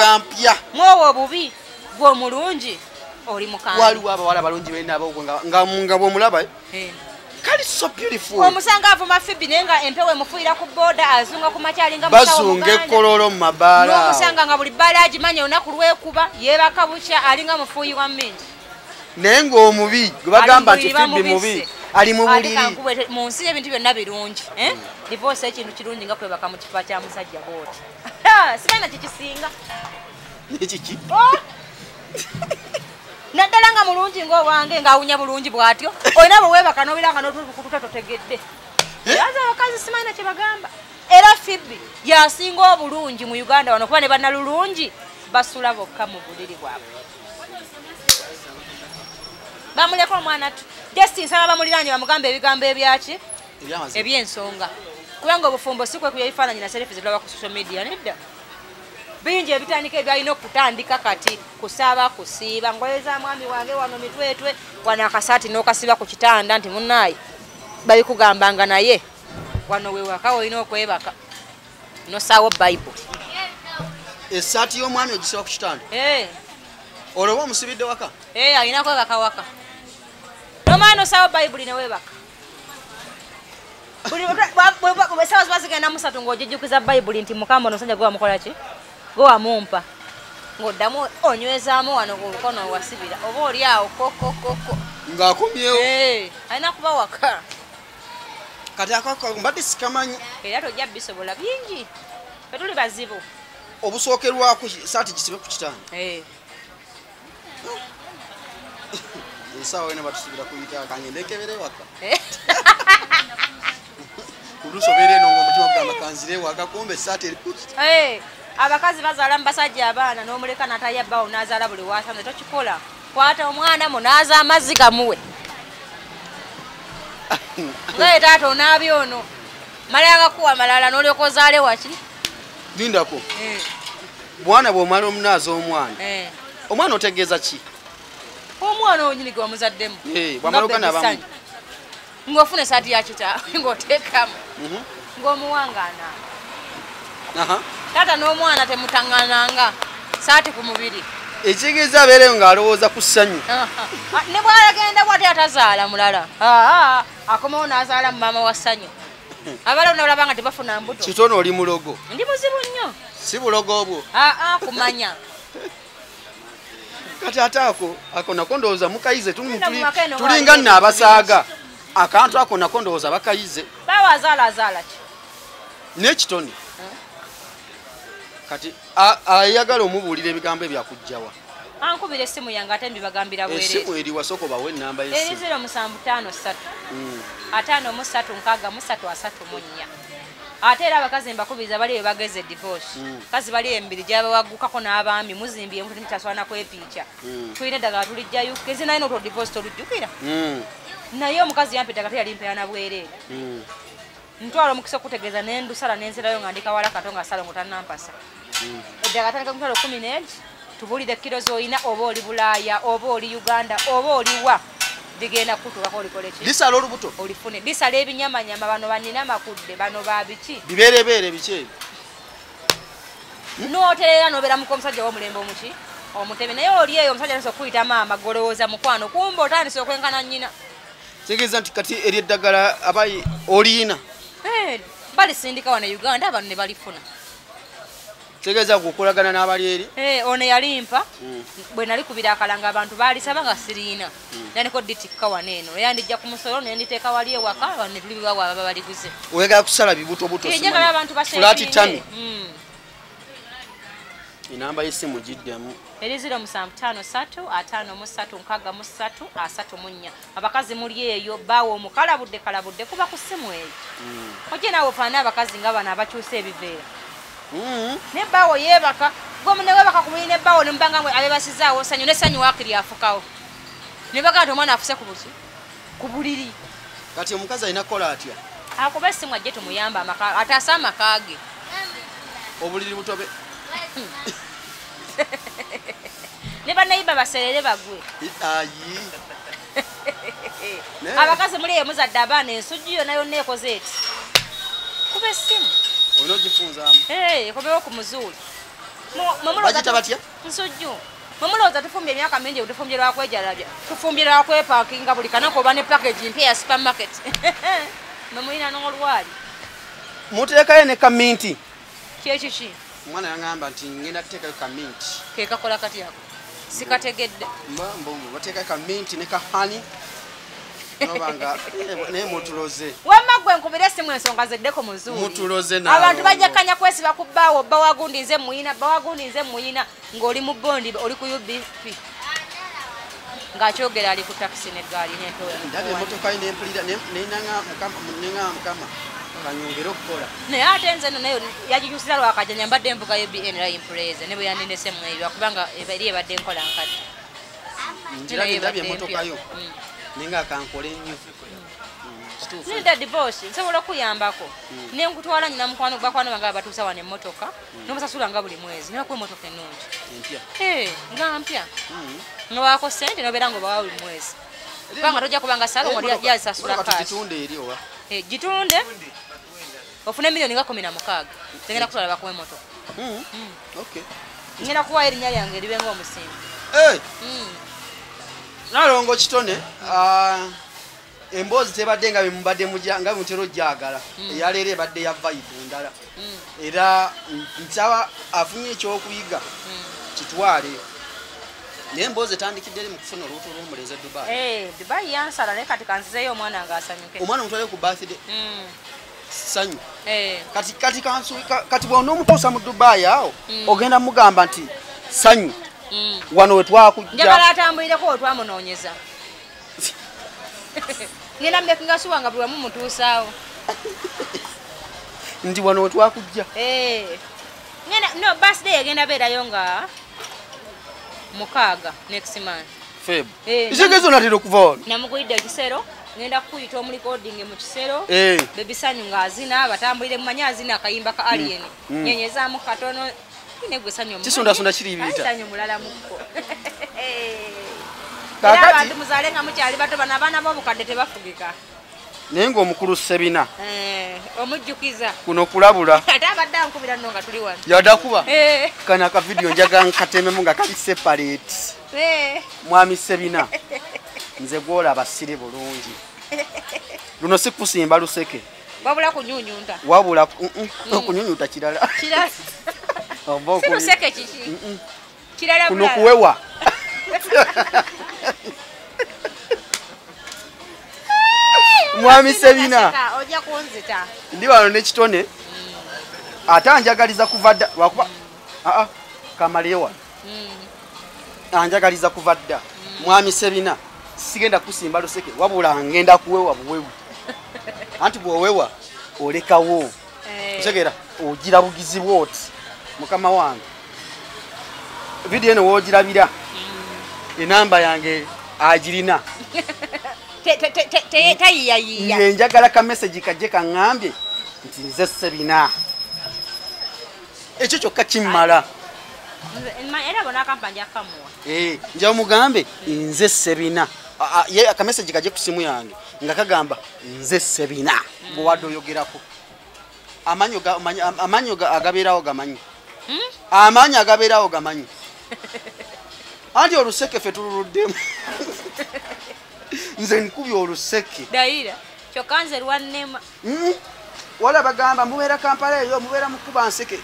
mwowo obubi gwe omulungi oli mukambwe waliwo abawala balungi balina abo nga bw'omulaba kali so beautiful omusanga avuma fibi nenga empewe mufuira ku boda azunga ku makyali nga bazunge kololo mu mabala n'omusanga nga buli bbala agimanya olunaku lwekuba yeebaka bucya alinga mufuuyi wa mingi naye ng'omubi gwe bagamba nti fibi mubi ali mu buliri mu nsi ebintu byonna birungi divorce ekintu kirungi nga kwebaka mu kifa kya musajja booti sibaina kikisinga nekiki naddala nga mulungi ng'owange ng'awunya bulungi bw'atyo olina bwe weebaka n'obiranga n'otukututa totegedde yaza abakazi simaina kye bagamba era fibi yasinga obulungi mu Uganda wano kuba ne bannalulungi basula bokka mu buliri bwabwe bamuleka omwana tu just nsaba bamuliraanye bamugamba ebigambo ebyaki ebyensonga kubanga obufumbo si kwe kuya ebifaananyi na selfies tulaba ku social media nedda bingi ebitandika ebyalina okutandika kati kusaaba kusiiba ngoye za mwami wange wano mitwetwe wano akasaati n'okasiba ku kitanda nti munnaayi babikugambanga naye wano wewaka olina okwebaka nosaawo bayibuli esaati y'omwami ogisiba ku kitanda olwoba omusibidde waka alina kwebaka waka nomala nosaawo bayibuli newebaka esawa ziba zigenda musatu ng'ogijjukiza bayibuli nti mukama onosajja gwe wamukola ki gwe wamumpa ng'oddamu onywezaamu wano ku lukono wasibira oba oli awo kokokoko ng'akomyewo alina kuba waka kati akako mbadde sikamanyi era tojja bisobola bingi fetuli bazibu obusookerwako saati gisibe ku kitanda esaawa wena batusibira kuyita kangende nkebere waka kulusobera eno ng'omutima gugamba kanzire waka kumbe esaati eri ku kitanda abakazi bazaala mu basajja abaana n'omuleka natayabbawo n'azaala buli waasanze tokikola kwata omwana mu n'aza amazzi gamuwe ngaye taata onaabyo ono malanga kuwa malala n'olyoka ozaale waki lindako bwana bw'omala omunaaza omwana otegeeza ki omwana onyini gwe wamuzaddemu bw'amala ogana abamu ng'ofuna esaati ya kitaawe ng'oteekamu ng'omuwangaana taata n'omwana temutaŋŋananga saati ku mubiri ekigeza abeereyo ng'alowooza ku ssanyu ne bw'alagenda bw'ate atazaala mulala akomawo n'azaala mu maama wa ssanyu abalawo nabalaba nga tebafuna mbuto Kitone oli mulogo ndi muzibu nnyo si bulogo obwo kumanya kati ate ako nako ndowooza mukayize tulinga nno abasaaga akantu ako nako ndowooza bakayize bawa azaala ki n'ekitone kati ayagala omubuulira ebigambo ebyakujjawa ankubira essimu yange ate mbibagambira bwereere essimu eri wasoko bawe ennamba y'essimu eri 0753 5363334 ate era abakazi mbakubiriza bali bageze divorce kazi bali embiri gyabawagukako n'abaami muzimbiye mutu nimutaswana kwepiica tulina eddagala tulijjayo kezi naye noto divorce tolujjukira naye omukazi yampita kati yali mpeana bwereere ntwala omukisa okutegeeza nendusala nenzirayo nga ndikawala katonga asala ngotanampasa eddagala tandika mutwalo 11 tubulire kilo zoyina oba oli Bulaaya oba oli Uganda oba oliwa digenda kutuukako olikoleki lisala olubuto olifune lisala ebinyamanyama bano banina makudde bano babiki bibeerebeere biki ebyo n'otereera n'obeera muko omusajja w'omulembe omuki omutebe naye oli eyo omusajja atandise okuyita maama golowooza mukwano kumba otandise okwenkana nnyina kitegeeza nti kati eri eddagala abayi oliyina balisindika wano Uganda abantu ne balifuna kitegeeza kukolagana n'abali eri ono yalimpa bwe nali kubira akalanga abantu baalisaba nga siriina nandiko ditikka wano eno yandijja ku musolo nenditeeka wali ewaka wano ne tuli bibawo ababa baliguze oyagala kusala bibutobuto njagala abantu fulati tami enamba y'essimu giddemu eri 0753536334 abakazi muli eyo bawo omukalabudde kalabudde kuba ku ssimu eyo ojje naawe ofaana abakazi nga bano abakyusa ebiveera nebbawo yeebaka gwe newebaka ku mulina ebbawo nemubanga mwe abebasizaawo sanyu nesanyu waakiri afukawo nebaga nti omwana afuse ku buliri kati omukazi alina kukola atya akuba essimu ajje tumuyamba amaka ataasa amaka ge obuliri butobe ne bannayiba baserere bagwe ayi abakazi muli muzadde abaana ensujju yonna yonna ekoze eti kuba essimu olina ogifunzaamu kobewo ku muzuuli bagita batya nsujju Mumuloza tufumbye emyaka mingi tufumbye lwa kwejalabya. Tufumbye lwa kweparkinga buli kanako oba ne package mpya ya supermarket. Memulina n'olwali. Muteekayo ne kaminti. Kyekiki? Omwana yangamba nti ngenda kuteekayo kaminti. Ke kakola kati yako. Sikategedde. Mbombo bateekayo kaminti ne kahani. Nobanga ne mutuloze. Wamma gwe nkubira essimu ensonga zeddeko muzuuli. Mutuloze nawe. Abantu bajjakanya kwesiba ku bbaawo bawagundinze muyina ng'oli mu bondi oli ku UBP. Ng'akyogera ali ku taxi n'eggaali n'entoya. Ndabye emmotoka ye n'empulira nenanga mukama kanyongera okukola. Naye ate nze nno nayo yagikyusira lwakajanya mbadde mvuga UBN era impreza ne bwe yanenese mwebwa kubanga eri ebadde nkola nkadde. Ndabye emmotoka yo. Ninga kankole nnyo. Nida divorce nsobola okuyambako. Ne nkutwala nyina mukwano bakwano banga batuusa wane emmotoka. N'obasasula nga buli mwezi. Naye kuba emmotoka ennungi. Empya. Nga mpya. N'obaako ssente n'obeera ng'obawa buli mwezi. Kubanga tojja kubanga salon oli yasasula kaasi. Gitunde eri owa. Gitunde. Ofune milioni nga 16. Tegenda kutwala bakuwa emmotoka. Okay. Ngenda kuwa erinnya lyange eribenga omusingi. Nalongo Kitone, emboozi tebadde nga bemubadde nga mutero gyagala. Eyaleero ebadde ya vibe ndala. Era nsaba afunye ekyokuyiga kitwale. Naye emboozi etandikidde eri mu kufuna olubuto lw'omulenzi e Dubai. Dubai yansala naye kati kanzizeeyo omwana ng'asanyuke. Omwana omutwale ku birthday. Sanyu. Kati bw'onoomutuusa mu Dubai awo ogenda mugamba nti sanyu. Wano we twakujja. Njagala atambulireko we twamunoonyeza. Ngenda mbekinga suwa nga buli wamu mutuusaawo. Ndi wano we twakujja. No, birthday egenda beerayo nga 6 next month. Feb. Isegezo natero kuva. Namugulidde ekisero. Ngenda kuyita omulikodinge mu kisero. Baby Sanyu ng'azina batambulire mumanye azina akayimba ka Alien. Nyenyezaamu katono. Kisunda kiri bita. Sanyu mulala mukko. Kakati abantu muzale nga mukyali bato bana bana bo bukadde tebafugika. Naye ng'omukulu Sebina. Omujjukiza. Kuno kulabula. Ate abadde ankubira nno nga tuli wano. Yada kuba. Kana ka video njaga nkatememu nga kali separate. Mwami Sebina. Nze gwola abasire bulungi. Luno si kusimba luseke. Wabula kunyunyunta. Wabula kunyunyunta kirala. Kirala. Sino seke kiki. Kirala kuno kuwewa. Mwami Sebina. Ojja kunzita. Ndi wano ne Kitone. Ate anjagaliza kuva dda wakuba kamalewa. Anjagaliza kuva dda. Mwami Sebina. Sigenda kusimba luseke wabula ngenda kuwewa buwewu. Anti bwowewa olekawo. Segera ogira bugizi bwoti. Mukama wange. Video eno wogirabira. Enamba yange agirina. Tayiyayiya. Njagala ka message kajje kaŋŋambye nti nze Sebina. Ekyo kyokka kimmala. Era bona akampanja akamuwa. Nja mugambe nze Sebina. Ye aka message kajje ku simu yange nga kagamba nze Sebina. Bw'wadde oyogerako. Amanyo agabeerawo gamanyi. Amanyi agabeerawo gamanyi. Anti oluseke ffe tululuddemu. Nze nkubye oluseke. Daira. Kyokka nze lwannema. Wala bagamba mubeera Kampala eyo mubeera mukuba nseke.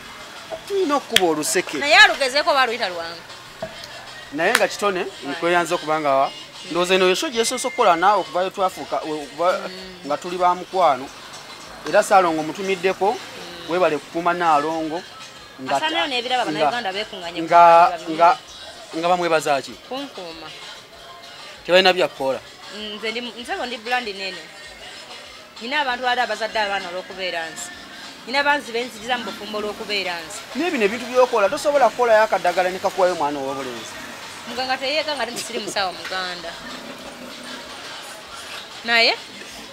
Tulina okukuba oluseke. Naye alugezeeko baluyita lwange. Naye nga Kitone nkweyanza okubanga wa. Ndowooza eno yesho gyesoose okukola naawe okuvayo twafuuka nga tuli ba mukwano. Era Saalongo omutumiddeko webale kukuuma Naalongo. Asaneo n'ebiraba bannayuganda beekunganye. Nga bamwebaza ki? Kunkuuma. Tebalina byakkola. Nsebo ndi bulandi nene. Nina abantu bali abazadde abaana olw'okubeera nsi. Nina banzi benziriza mu bufumbo olw'okubeera nsi. N'ebino ebintu by'okola tosobola kukolayo akaddagala ne kakuwayo mwana ow'obulenzi. Muganga teyeega nga siri musawo muganda. Naye?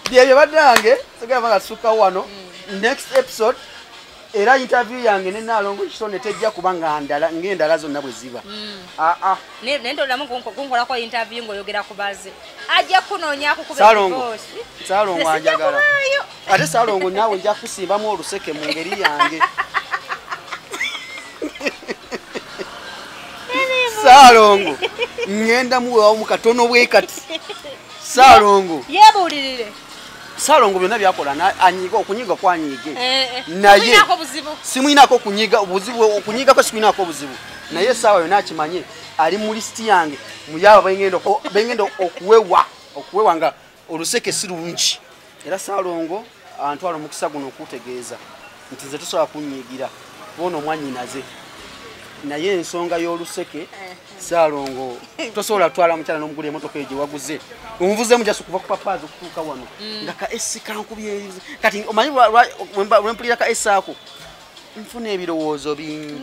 Byebyo baddange tegamba nga tusukka wano. Next episode era interview yange ne Naalongo Kitone tejja kuba ng'endala zonna bwe ziba. Naye ndolamu kunkolako interview ng'oyogera ku baze. Ajja kunoonya akukubira divorce. Saalongo anjagala. Ate Saalongo naawe nja kusimbamu oluseke mu ngeri yange. Saalongo ngenda muwewa mu katono bwe kati Saalongo yebulirire Saalongo byonna byakola anyiga okunyiga kwanyige naye simuyinako okunyiga obuzibu okunyiga ko simuyinako obuzibu naye saawa yonna akimanye ali mu listi yange muyaba bengenda okuwewa nga oluseke sirungi era Saalongo antwala omukisa guno okutegeeza nti nze tosobola kunyigira bona omwanyinaze naye ensonga y'oluseke Saalongo tosobola kutwala mukyala n'omugula emotoka egye waguze omuvuzeemu jaso kuva ku papaazi okutuuka wano nga ka esi kankubye kati omanyi lwempulira ka esi ako nfuna ebirowoozo bingi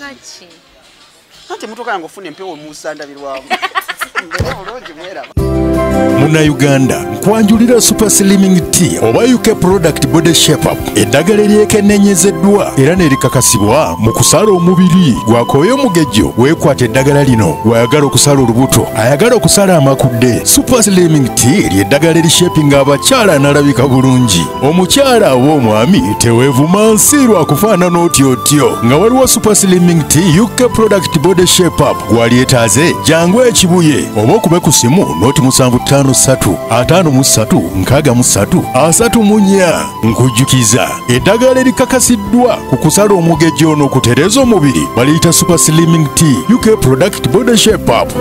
anti emotoka yange ofuna empewo musandabirwamu mbere bulungi mweraba Munnayuganda nkwanjulira super slimming tea oba UK product body shape up eddagala eryekenenyezeddwa era nerikakasibwa mu kusala omubiri gwakooya omugejjo weekwata eddagala lino wayagala okusala olubuto ayagala okusala amakudde super slimming tea lyeddagala erishapinga abakyala analabika bulungi omukyala oba omwami teweevuma nsi lwakufaanana otyotyo nga waliwo super slimming tea UK product body shape up gwalyetaaze jangu ekibuye oba okube ku simu noti 753-53-63-34 nkujjukiza eddagala erikakasiddwa ku kusala omugejjo n'okutereeza omubiri baliyita super slimming tea UK product body shape up.